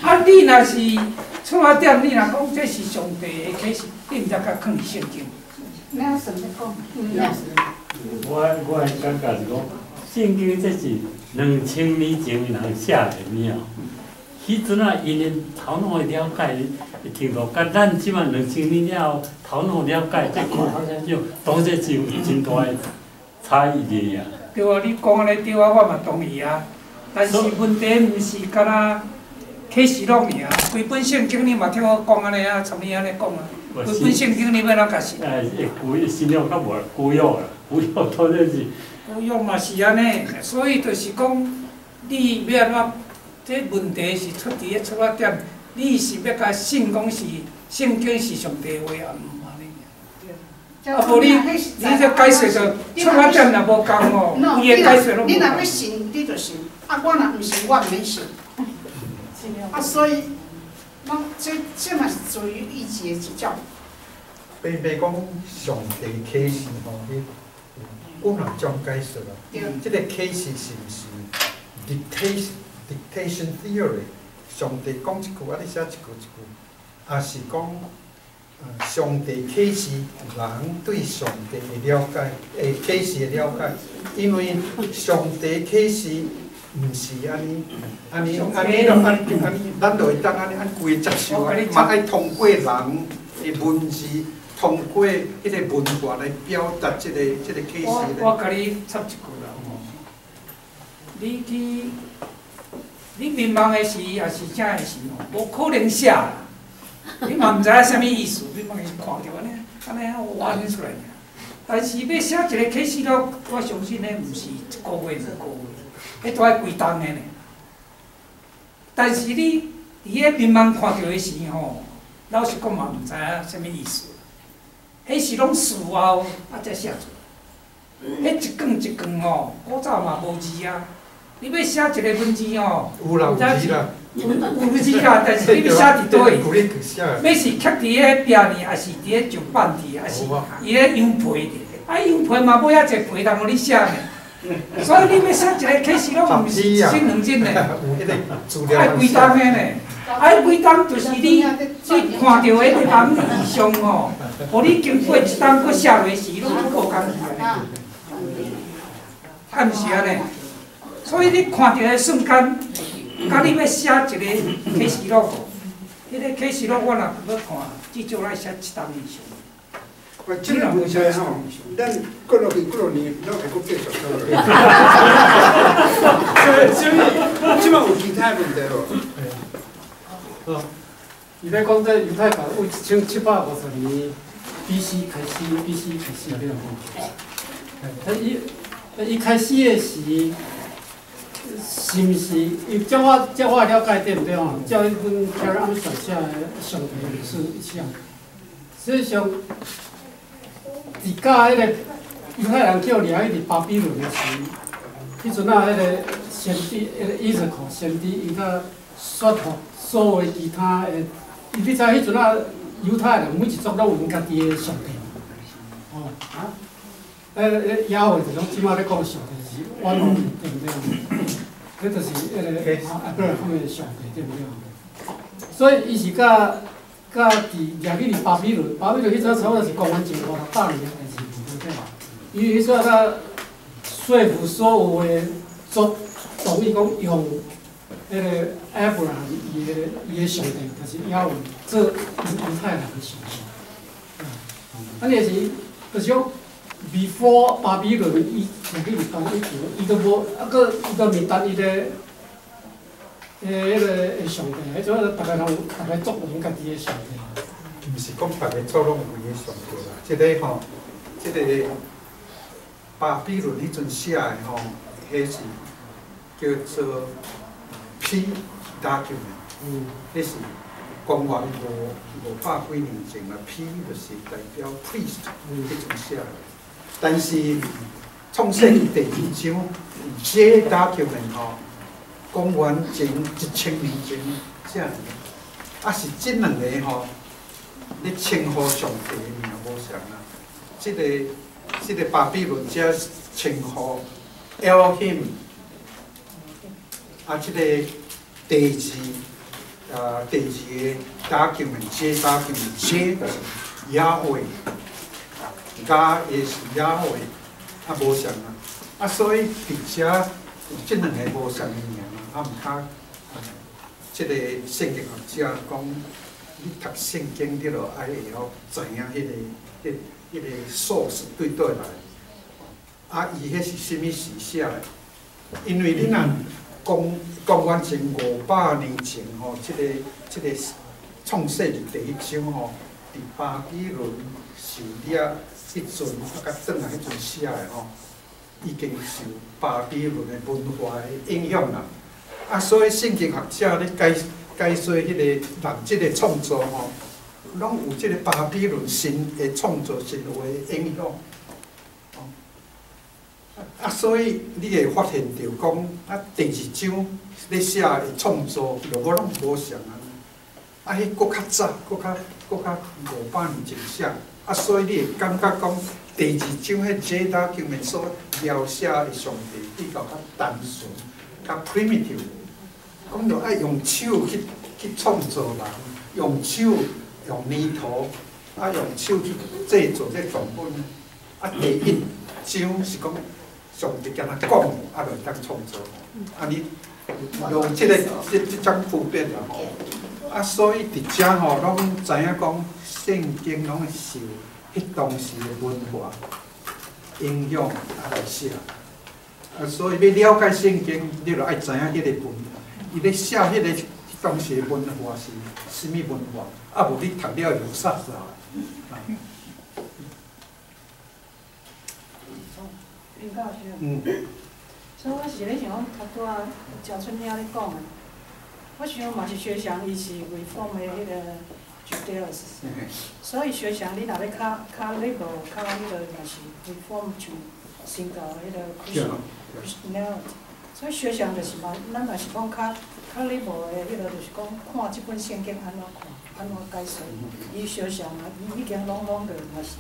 啊，你若是出发点，你若讲这是上帝的启示，你毋则甲放伫圣经。那什么讲？我的感觉是讲，圣经这是2000年前的人写的了。迄阵啊，因的头脑的了解，听到甲咱即摆2000年了后，头脑了解，这看就当然是有真大的差异的呀。对啊，你讲安尼对啊，我嘛同意啊。但是问题毋是敢若启示录尔，规本圣经你嘛听我讲安尼啊，参尼安尼讲啊。规本圣经你要哪甲信？旧新约较无旧约啦，旧约当然是。旧约嘛是安尼，所以就是讲，你要安怎？这问题是出伫个出发点，你是要甲信讲是圣经是上帝的话，啊毋安尼。啊，无你这解说就出发点若无共哦，伊的解说拢无共。你若要信，你就信；啊，我若毋信，我毋免信。啊，所以，这嘛是属于意志的一种。并非讲上帝启示吼，有哪种解说啊？这个启示是毋是dictation theory？ 上帝讲一句，啊，你写一句一句，也是讲上帝启示人对上帝的了解，启示的了解，因为上帝启示毋是安尼，咱就会当安尼规接受啊，嘛爱通过人的文字。通过迄个文化来表达这个启示。我甲你插一句啦吼，你迷茫的时，也是啥的时吼，无可能写啦。你嘛毋知影啥物意思，你莫是看着安尼挖出来尔。但是要写一个启示录，我相信咧，毋是1个月、2个月，迄都爱规冬的呢。但是你伫个迷茫看着的时吼，老实讲嘛，毋知影啥物意思。迄是拢事后才写出来，迄一卷一卷吼，古早嘛无字啊。你要写一个文字吼，有啦有字啦，有字啦，但是你要写伫倒位？要是刻伫个壁呢，还是伫个石板底，还是伊个羊皮？啊，羊皮嘛无遐济皮通互你写呢。所以你要写一个启示录，毋是1斤2斤的，爱规冬的呢。爱规冬就是你看到迄个人的意象吼，互你经过一冬佫写落时，拢无工去安尼，啊毋是安尼。所以你看到的瞬间，甲你要写一个启示录，迄个启示录我若要看，至少爱写1冬以上。即个问题吼，咱过落去几年，咱会佫继续讨论。所以，即摆有其他问题无？伊咧讲这犹太教为1750年 BC 开始有这种问题。他一开始的时，是毋是？伊照我了解对毋对吼？照迄本《凯尔安所写的上帝历史一样，实际上，伫甲迄个犹太人叫掠去伫巴比伦的时，迄阵啊，迄个先知，迄个以色列先知，伊甲说服所有其他的，你知迄阵啊，犹太人每一族拢有因家己的上帝，哦啊，雅慧就讲即摆咧讲上帝是我拢对毋对？迄就是迄个阿伯拉罕的上帝对毋对？所以伊是甲伫掠去伫巴比伦迄阵差不多是公元前500年的代志，对不对？伊迄阵甲说服所有的族同意讲用迄个阿伯拉罕伊的上帝，就是雅慧做犹太人的上帝。啊，你是就是讲 before 巴比伦伊掠去入邦以前，伊都无伊都未答伊的迄个上帝，迄阵大家族有因家己的上帝。毋是讲大家族拢有伊的上帝啦，即个吼，即个巴比伦迄阵写的吼，迄是叫做 P document，迄是公元500几年前啦 ，P 就是代表 priest 迄阵写的。但是创世纪第2章这 document 吼，公元前1000年前写的，啊是这两个吼。咧称呼上帝的名无相啊！即个巴比伦遮称呼 Elohim， 啊，即个第二个 document， 这 document 这就是雅慧，加也是雅慧，啊无相啊！啊，所以伫遮即两个无相的名啊，啊，毋较即个圣经学者讲。你读圣经，你就爱会晓知影迄个source对倒来。啊，伊迄是啥物时写的？因为你若公元前500年前吼，即个创世纪第1章吼，伫巴比伦受掠迄阵，啊，甲转来迄阵写的吼，已经受巴比伦的文化的影响啦。啊，所以圣经学者咧解说迄个人即个创作吼，拢有即个巴比伦神的创作神话的影响。啊，所以你会发现着讲，啊，第2章咧写的创作，就我拢无像啊。啊，迄搁较早，搁较500年前写，啊，所以你会感觉讲，第2章迄这document所描写的上帝比较单纯，较 primitive。讲着爱用手去创作人，用手用泥土，啊用手去制作这作品。啊，第1章是讲上帝敢若讲，啊就当创作。啊，你用这种普遍啦吼。啊，所以伫遮吼，拢知影讲圣经拢会受迄当时的文化影响啊来写。啊，所以要了解圣经，你就爱知影迄个文化。伊咧写迄个当时的文化是啥物文化？啊，无你读了有啥子啊？林教授，所以我是咧想讲，拄仔赵春兄咧讲的，我想嘛是学祥伊是Reform的迄个Judaism，所以学祥你若咧较 level， 较迄个嘛是Reform 像新教迄个 Christianity。所以学祥就是嘛，咱若是讲较礼貌的，迄个就是讲看即本圣经安怎看，安怎解说。伊学祥啊，伊已经拢着嘛是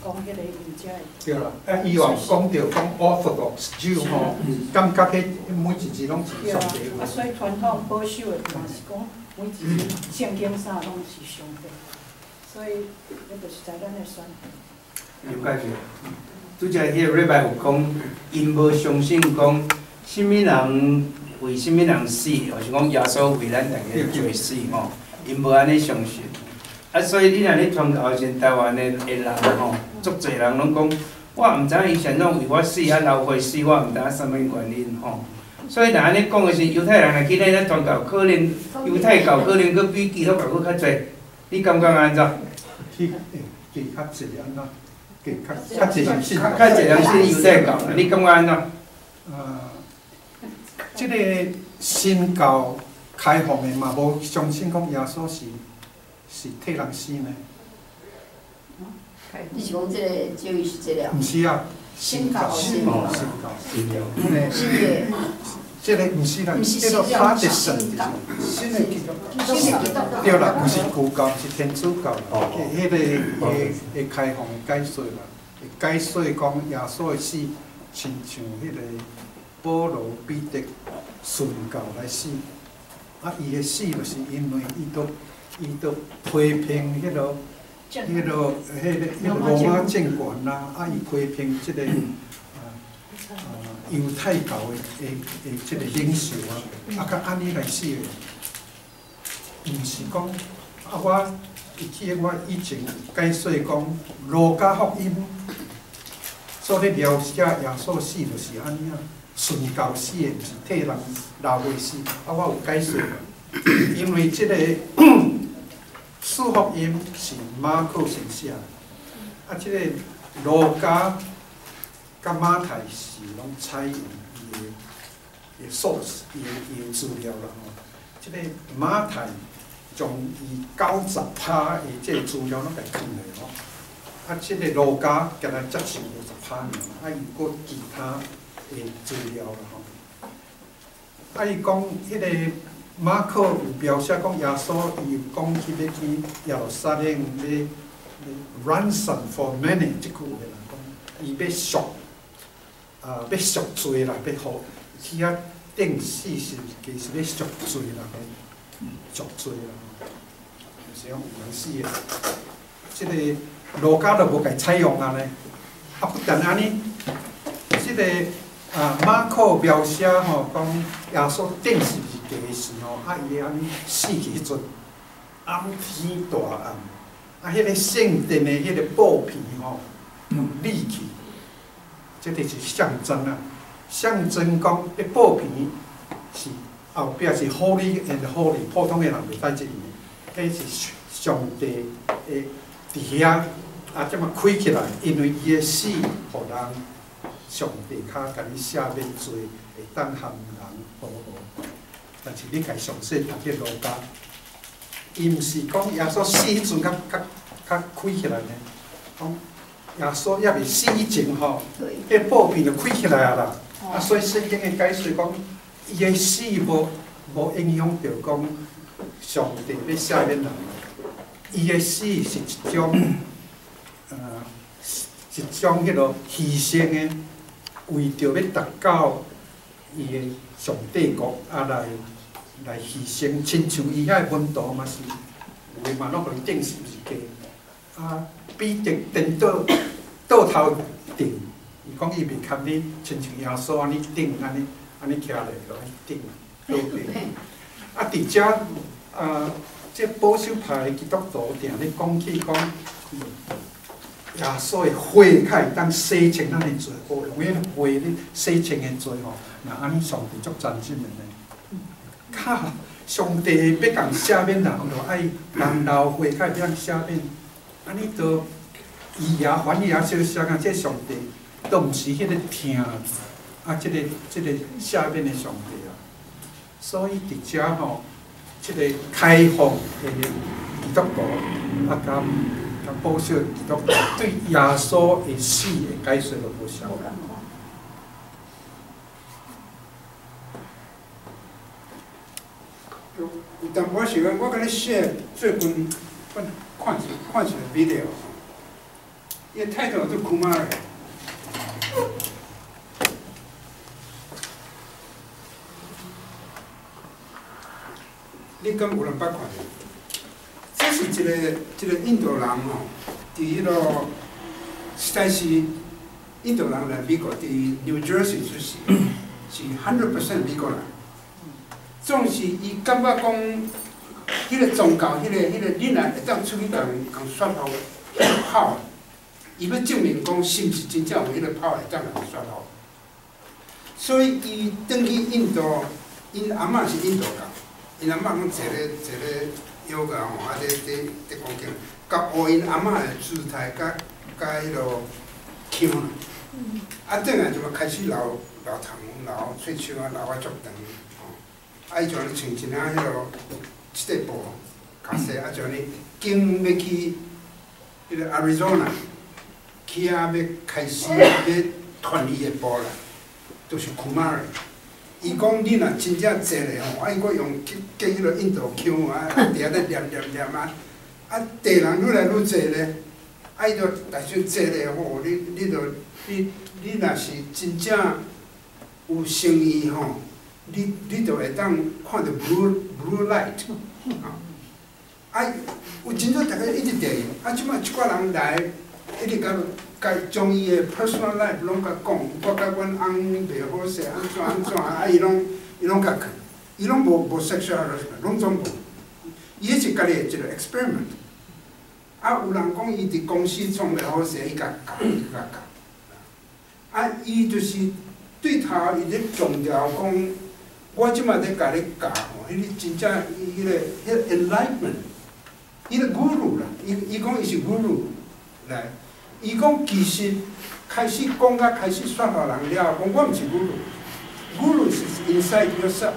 讲迄个因遮的。对啦，啊，伊话讲着讲 Orthodox Jew 吼，感觉迄每一字拢是上帝话。啊，所以传统保守的嘛是讲每一字圣经啥拢是上帝，所以迄就是在咱的选择。有解决。拄则迄个礼拜有讲，因无相信讲。什么人为什么人死，或是讲耶稣为咱大家罪死吼，因无安尼相信。啊，所以你若咧传教现台湾的人吼，足侪人拢讲，我毋知影伊先拢为我死，啊老岁死，我毋知影啥物原因吼。所以若安尼讲的是犹太人来去咱传教，可能犹太教可能佫比基督教佫较侪，你感觉安怎？其较侪安怎？较侪人信，较侪人信犹太教，你感觉安怎？即个新教开放的嘛，无相信讲耶稣是替人死呢？你是讲这个教义是这了？毋是啊，新教新教，新的。这个毋是啦，叫做他的神，新的基督教。对啦，毋是旧教，是天主教。迄个会开放会解说啦，会解说讲耶稣的死，亲像迄个保罗、彼得顺教来死。啊，伊的死就是因为伊都批评迄个罗马政权啦，啊，伊批评即个犹太教的即个领袖啊，啊，甲安尼来死的，毋是讲啊，我以前解说讲路加福音所咧描写耶稣死就是安尼啊，顺教死的，毋是替人流血死。啊，我有解说，因为即个四福音是马可先写的，啊，即个路加甲马太是拢采用伊的 source， 伊的资料啦吼。即个马太将伊90%的即个资料拢给藏落吼，啊，即个路加甲咱接受50%尔，啊，伊搁其他的资料啦吼。啊，伊讲迄个马可有描写讲耶稣伊讲去要去耶路撒冷要 ransom for many 即句话啦，讲伊要赎。要赎罪啦，要互去遐顶死是其实要赎罪啦，赎罪啦，是讲有人死的。即个路加就无甲采用啊呢，啊不但安尼，即个马可描写吼讲耶稣顶死是第时吼，啊伊安尼死去迄阵暗天大暗，啊迄个圣殿的迄个布片吼立去。这就是象征啊，象征讲，迄布片是后壁是 holy and holy， 普通的人袂使进去，迄是上帝的伫遐，啊，这么开起来，因为伊的死，互人上帝较甲你赦免罪，会当含人保护。但是你家详细读这路加，伊毋是讲耶稣死迄阵较开起来呢，讲。耶稣也未死以前吼，迄布片就开起来啊啦。啊，所以圣经的解说讲，伊的死无影响到讲上帝要赦免人。伊的死是一种迄个牺牲的，为着要达到伊的上帝国啊来牺牲，亲像伊遐温度嘛是，有诶嘛拢互伊顶死毋是假啊。彼得颠倒头顶，伊讲伊袂堪你，亲像耶稣安尼顶安尼徛咧落去顶倒顶。啊，伫遮即保守派的基督徒定咧讲起讲，耶稣的血较会当洗清咱的罪，用迄个血咧洗清的罪吼，那安尼上帝足赞赏的呢。靠，上帝要共赦免人，就爱人流血较会当赦免。安尼都以牙还牙，小声啊！这上帝都毋是迄个听啊，这个赦免的上帝啊。所以伫遮吼，这个开放的基督徒啊，甲保守基督徒对耶稣的死的解说就无相共。但我想讲，我甲你share最近看一个 video， 伊个态度都酷嘛嘞。你敢有人捌看着？这是一个印度人吼，伫迄个实在是印度人来美国，伫 New Jersey 出世，是100% 美国人。总是伊感觉讲，迄个宗教，迄个恁来会当出去共选后跑，伊要证明讲是毋是真正有迄个跑会当共选后。所以伊转去印度，因阿嬷是印度教，因阿嬷讲坐咧腰架吼，啊咧讲经，甲学因阿嬷的姿态，甲甲迄落腔啦。啊，转来就要开始留头留喙鬚啊，留啊足长，啊，伊就安尼穿一领迄落七块布，假设啊就安尼经要去迄个 Arizona， 去啊要开始要传伊的布啦，就是库马尔。伊讲你若真正坐咧吼，啊伊搁用结迄落印度腔啊，伫遐咧念啊，啊地人愈来愈坐咧，啊伊就大小坐咧吼，你若是真正有诚意吼，你就会当看到 blue light， 啊，有真少大家一直伫伊，啊即摆一寡人来，一直甲将伊的 personal life 拢甲讲，我甲阮翁袂好势，安怎，啊伊拢甲讲，伊拢无 sexual harassment， 拢总无，伊迄是家己的一个 experiment。啊，有人讲伊伫公司创袂好势，伊甲教。啊，伊就是对头，伊咧强调讲，我即摆咧甲你教吼，迄个真正迄个 enlightenment， 伊个 guru 啦，伊讲伊是 guru 来，伊讲其实开始讲甲开始说互人了，讲我毋是 guru，guru 是 inside yourself，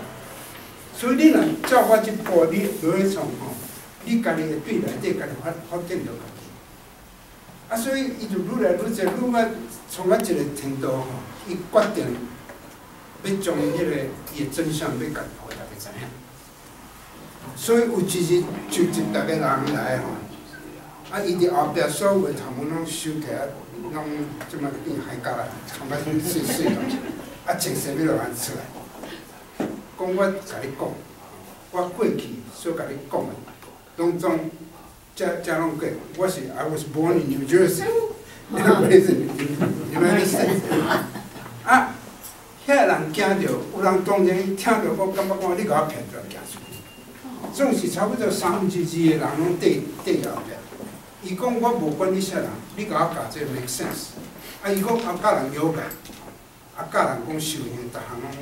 所以你若照我即步，你落去创吼，你家己会对内底家己发展到。啊，所以伊就愈来愈侪，愈啊，从啊一个程度吼，伊决定要将迄个伊的真相要甲互大家知影。所以有一日就逐个人来吼，啊，伊伫后壁所有的头毛拢收起来，拢即摆变海角啦，从啊碎拢，啊，精神要落安出来。讲我甲你讲，我过去所甲你讲的，拢总。加拢过，我是 I was born in New Jersey， raised in United States。啊，遐人惊着，有人当然听着我，感觉讲你甲我骗着惊出去。总是差不多2/3的人拢缀后壁。伊讲我无管你啥人，你甲我教这 make sense。啊，伊讲啊教人了解，啊教人讲修行，逐项拢，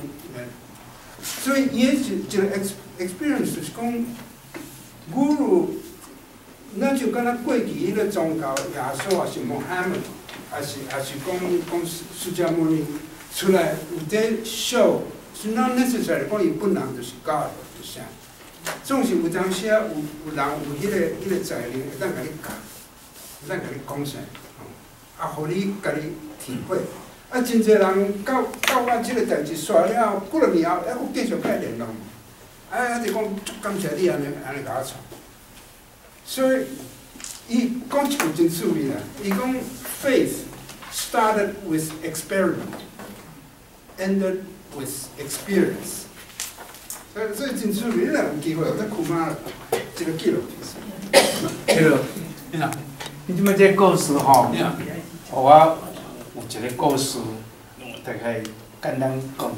所以伊迄一个 experience 就是讲 guru。咱就敢若过去迄个宗教，耶稣也是穆罕默德，也是讲释迦牟尼出来有在 show， 是 not necessary 讲伊本人就是 God 就啥，总是有当时啊有人有迄个才能会当甲你教，会当甲你讲啥，啊，互你家己体会。啊，真侪人到我即个代志煞了，几落年后还佫继续甲伊联络，啊，就讲足感谢你安尼甲我创。所以，伊讲一句真趣味啦。伊讲 faith started with experiment, ended with experience。所以真趣味，你若有机会，我再看嘛，这个记录。记录，你即摆这故事吼，我有一个故事，大概简单讲。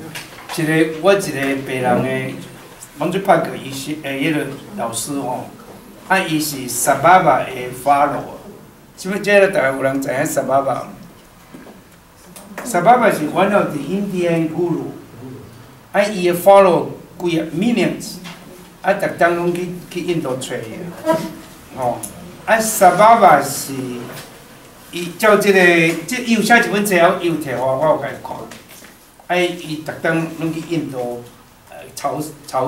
我一个白人的帮助派个医师迄个老师吼。啊，伊是萨巴巴的 follower， 即摆这个大概有人知影萨巴巴。萨巴巴是 one of the Indian guru， 啊，伊的 follower 几啊 millions， 啊，逐天拢去印度找伊，吼，啊，萨巴巴是伊照伊有写一本资料，伊有摕我有甲伊看，啊，伊逐天拢去印度，抄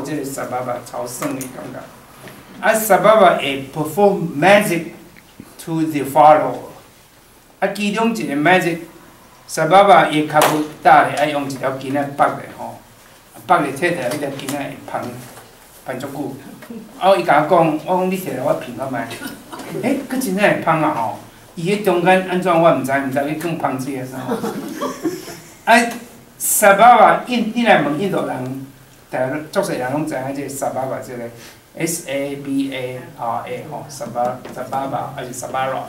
这个萨巴巴，抄算的感觉。啊，萨巴巴会 perform magic to the follower。啊，其中一个 magic， 萨巴巴伊脚骨搭咧，爱用一条筋仔绑咧吼，绑咧摕起来，迄条筋仔会芳足久。啊，伊甲我讲，我讲你摕来我评看卖。佫真正会芳啊吼！伊迄中间安怎我毋知，伊更芳水啊啥？啊，萨巴巴你来问印度人，大家足侪人拢知影即个萨巴巴即个。SABARA 吼，萨巴巴还是萨巴拉？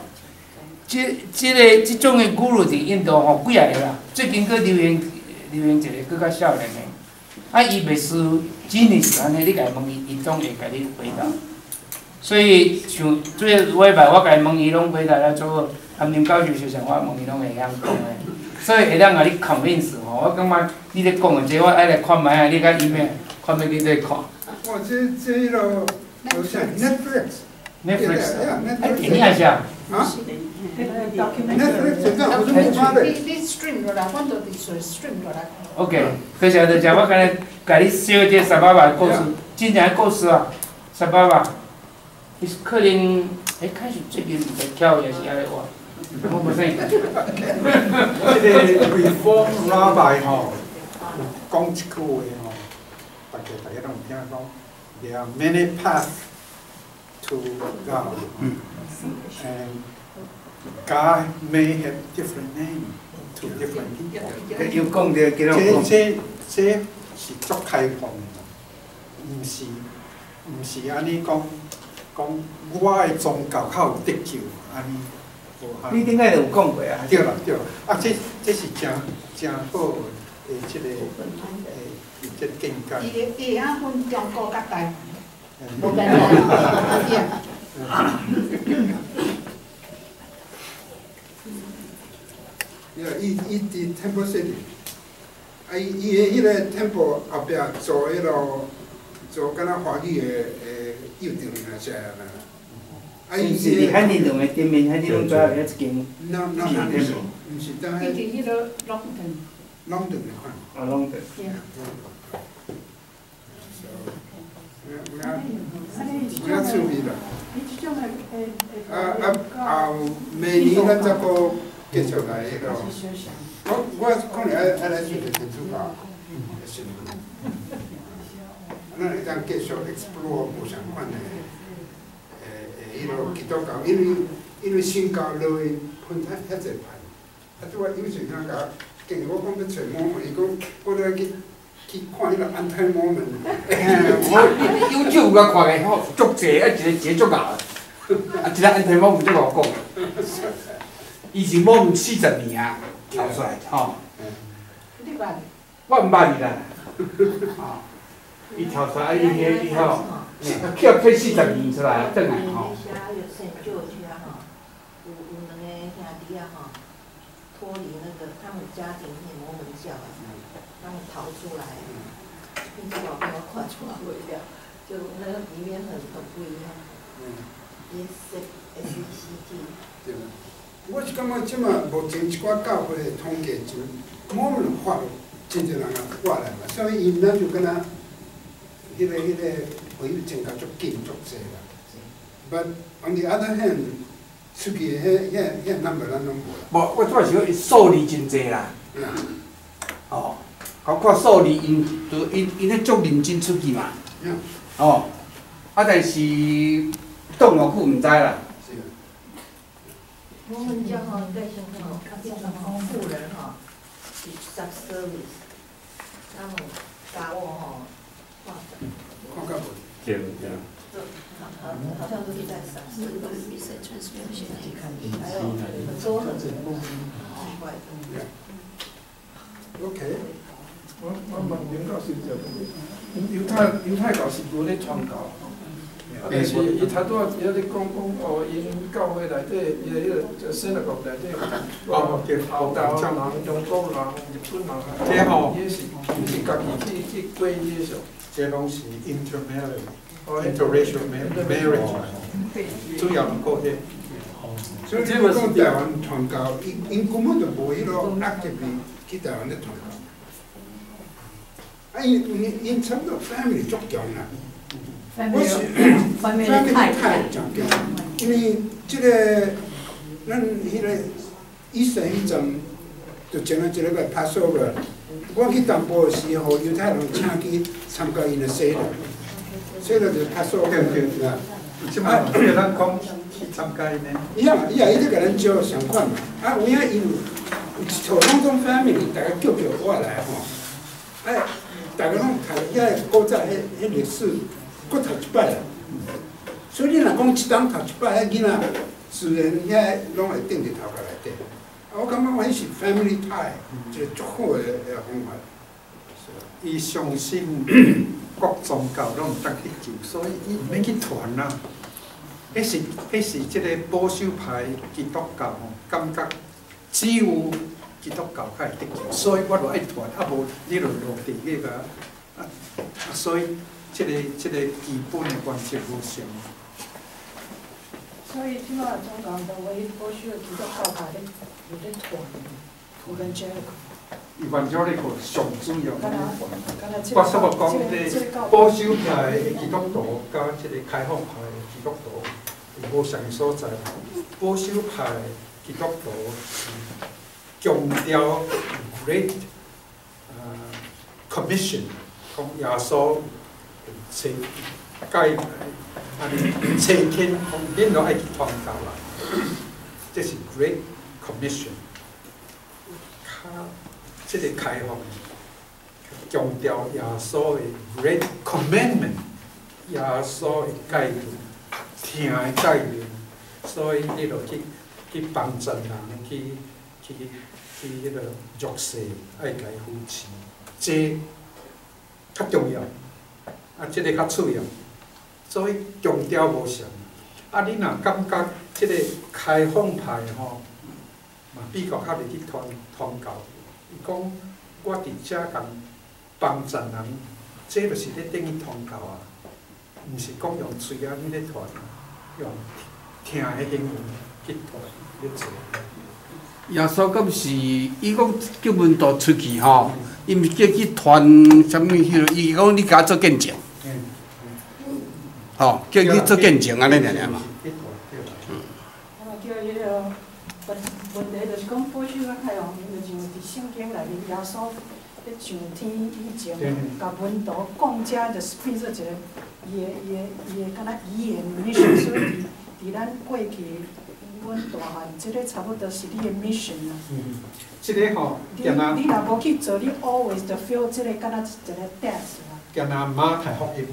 即种的 guru 伫印度吼几啊个啦，最近佫流行一个佫较少年的，啊伊袂输几年时安尼，你家问伊总会甲你回答。所以像最礼拜我家问伊拢回答了做好，啊临教授上我问伊拢会晓讲的，所以会当甲你 convince 吼，我感觉你咧讲的这我爱来看卖啊，你甲伊咩，看要你咧看。哇，这迄落，Netflix，哎，电影是啊，啊？你stream 落来，阮就伫水 stream 落来。OK， 可是就讲我刚才甲你小这三爸爸的故事，真正的故事啊，三爸爸，伊可能开始最近在跳也是安尼话，我无啥。这个 Reform Rabbi 吼，讲一句话吼，大家拢有听讲 ，There are many paths to God, and God may have different name to different people. 有讲着几多讲？这是足开放的，毋是安尼讲我的宗教较有得救安尼。你顶下有讲过啊？对啦，啊，这是真好的即个即个见解。伊啊分中国甲台，无干啦。伊伫 Temple City， 啊伊个 Temple 后壁做敢若华语的幼稚园啊啥啦。啊伊是伫汉人两个店面，汉人拢做遐一间。那毋是当伊伫迄个龙龙顿的款。啊，拢对。有影趣味啦。后明年咱再搁继续来迄个。我可能爱来做个天主教的信徒，咱会当继续 explore 无相款的迄个基督教，因为新教落去分遐济派，啊，拄啊有时通甲建议我讲要找某门，伊讲我咧去看迄个安泰某门。我 YouTube 我看个吼足济，啊一个足咬，啊一个安泰某门足好讲。伊是某门40年啊，跳出来吼。你捌？我毋捌伊啦。吼，伊跳出来，伊吼，捡40年出来，转来吼。脱离那个他们家庭那摩门教啊，他们逃出来，并且把他们跨出来毁掉，就那个里面很不一样。SECT。对。我是感觉即马目前一寡教会的统计，摩门法真侪人也挂来嘛，所以因咱就敢若迄个会有增加足紧足济啦。But on the other hand， 出去迄 number 咱拢无啦。无，我主要是数字真济啦。哦，包括数字因咧足认真出去嘛。哦，啊，但是当偌久毋知啦。摩门教哈，在香港变成富人哈，是 subservice， 他们把握哈发展。看到无？对。好像都是在subservice， 还有很多很奇怪的。OK。我问林教授一个问题，犹太教是无咧传教。但是伊头拄仔伊咧讲哦，因教会内底伊迄个synagogue内底有澳大人、中国人、日本人，这吼，伊是家己去过迄种。这拢是 interracial marriage， 主要能够这。所以你讲台湾传教，因根本就无迄落 actively 去台湾咧传教。啊，因差不多 family 足强啦。我是 family 太强劲，因为即个咱迄个以前迄阵就前一个个 Passover， 我去东部时候，犹太人请去参加因的洗礼，洗礼就是 Passover。对啊，即摆对咱讲去参加呢。伊也一直甲咱招相款嘛，啊有影因有一套拢种 family， 大家叫我来吼，哎，大家拢读遐古早迄历史。搁读一摆啦，所以你若讲一冬读一摆，迄囡仔自然遐拢会顶伫头壳内底。啊，我感觉我迄是 family tie， 一个足好的方法。伊相信各宗教拢毋当去救，所以伊毋免去传啦。迄是即个保守派基督教吼，感觉只有基督教才会得救，所以我就爱传，啊无你就落地迄个啊，所以。这个基本的原则无相。所以即马中港的唯一保守的基督教派咧有咧团，evangelical。evangelical 上主要敢若我所讲的保守派的基督徒甲即个开放派的基督徒无相所在。保守派的基督徒是强调 Great Commission， 讲耶稣找解安尼找天，讲恁拢爱去传教啦，这是 Great Commission。即个开放，强调耶稣的 Great Commandment， 耶稣的戒律，听的戒律，所以你著去帮助人，去迄个弱势，爱家扶持，这较重要。啊，即个较次要，所以强调无相。啊，你若感觉即个开放派吼，嘛比较较袂去传教。伊讲我伫遮共帮助人，这就是咧等于传教啊，毋是讲用嘴仔去咧传，用听迄经文去传咧做。耶稣敢是伊讲叫门徒出去吼，伊毋是叫去传啥物迄个，伊讲你甲我做见证，吼，叫你做见证安尼尔嘛。叫迄个问题就是讲保守甲开放，就像伫圣经内面耶稣咧上天以前，甲门徒讲遮，就是变做一个伊的敢若遗言 mission， 所以伫咱过去。阮大汉，即个差不多是你的 mission 啦。即个吼，你若无去做，你 always 就 feel 即个敢若一个 death 啦。惊若马太福音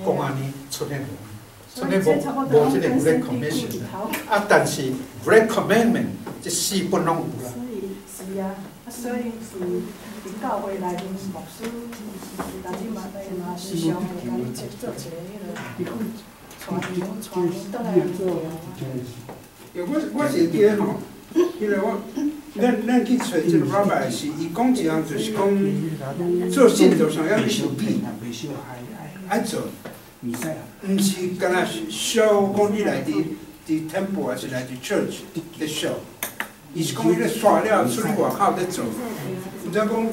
讲安尼出现无即个 Great Commission 啊，但是 Great Commandment 即4本拢有啦。是啊，所以是伫教会内面牧师，但是嘛时常会甲你做一个迄个传倒来做。我是记得吼，迄个咱去找即个 Rabbi 是，伊讲一项就是讲做信徒上要去受礼，爱做，毋是干那 show 讲你来伫 temple 还是来伫 church 咧 show， 伊是讲迄个刷了出去外口咧做，毋知讲拢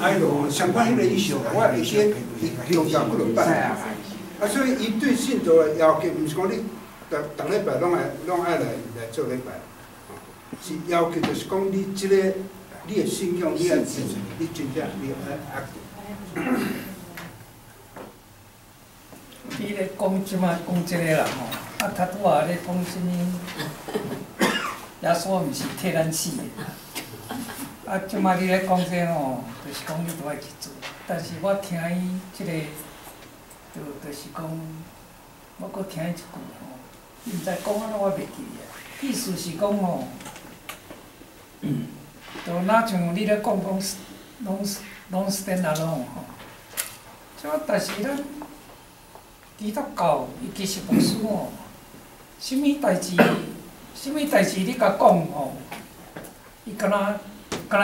爱咯，相关迄个意思，我以前宗教几落摆，啊，所以伊对信徒的要求，毋是讲你。逐礼拜拢爱来做礼拜，是要求就是讲你即个你的信仰你要支持，你真正你爱。你咧讲即摆讲即个啦吼，啊，拄仔咧讲啥物？耶稣毋是替咱死的，啊，即摆你咧讲这吼，就是讲你都爱去做，但是我听伊即个，就是讲，我搁听伊一句吼。毋知讲安怎我袂记啊，意思是讲吼，就若像你咧讲拢 stand alone 吼，但是咱基督教伊其实牧师吼，啥物代志你甲讲吼，伊敢若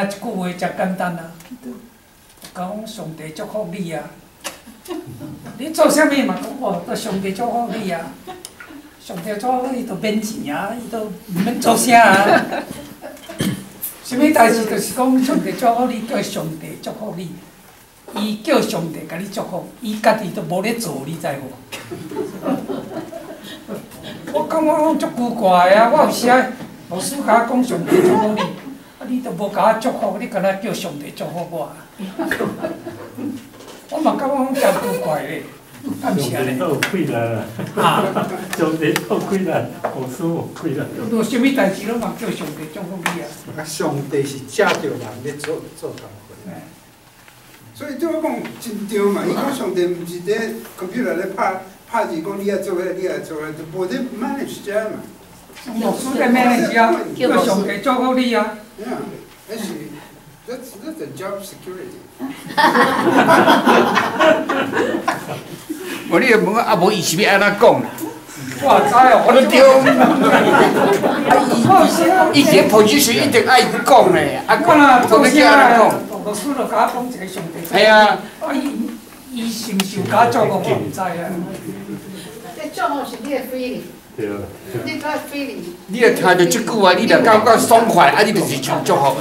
一句话真简单啊，讲上帝祝福你啊，你做啥物嘛讲哦，都上帝祝福你啊。上帝祝福伊，就免钱啊，伊都毋免做啥啊。啥物代志就是讲上帝祝福你，叫上帝祝福你，伊叫上帝甲你祝福，伊家己都无咧做，你知无？我感觉讲足奇怪啊！我有时啊，老师甲我讲上帝祝福你，啊，你都无甲我祝福，你干那叫上帝祝福我？我嘛感觉讲真奇怪咧。上帝都有亏啦，上帝都有亏啦，牧师有亏啦。有啥物代志拢嘛叫上帝祝福你啊？啊，上帝是借着人咧做工课。所以对我讲真对嘛，伊讲上帝毋是伫 computer 咧拍字讲你爱做迄，你爱做迄，就无咧 manage 遮嘛。牧师咧 manage 啊，叫上帝祝福你啊。Yeah， that's the job security。我你又问我啊，无伊是要安怎讲啦？我知哦，我都对。以前 position 一定爱讲嘞，啊，做咩安尼讲？老师就甲我讲一个上帝。系啊。啊，伊是毋是有甲我做过我毋知啊。这祝福是你的 feeling。对。你在非礼。你若听到即句话，你若感觉爽快，啊，你就是真祝福。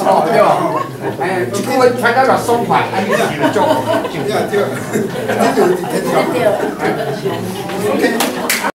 哦，对哦，哎，即句话听到若爽快，啊，你就是祝福。对，这就是天朝。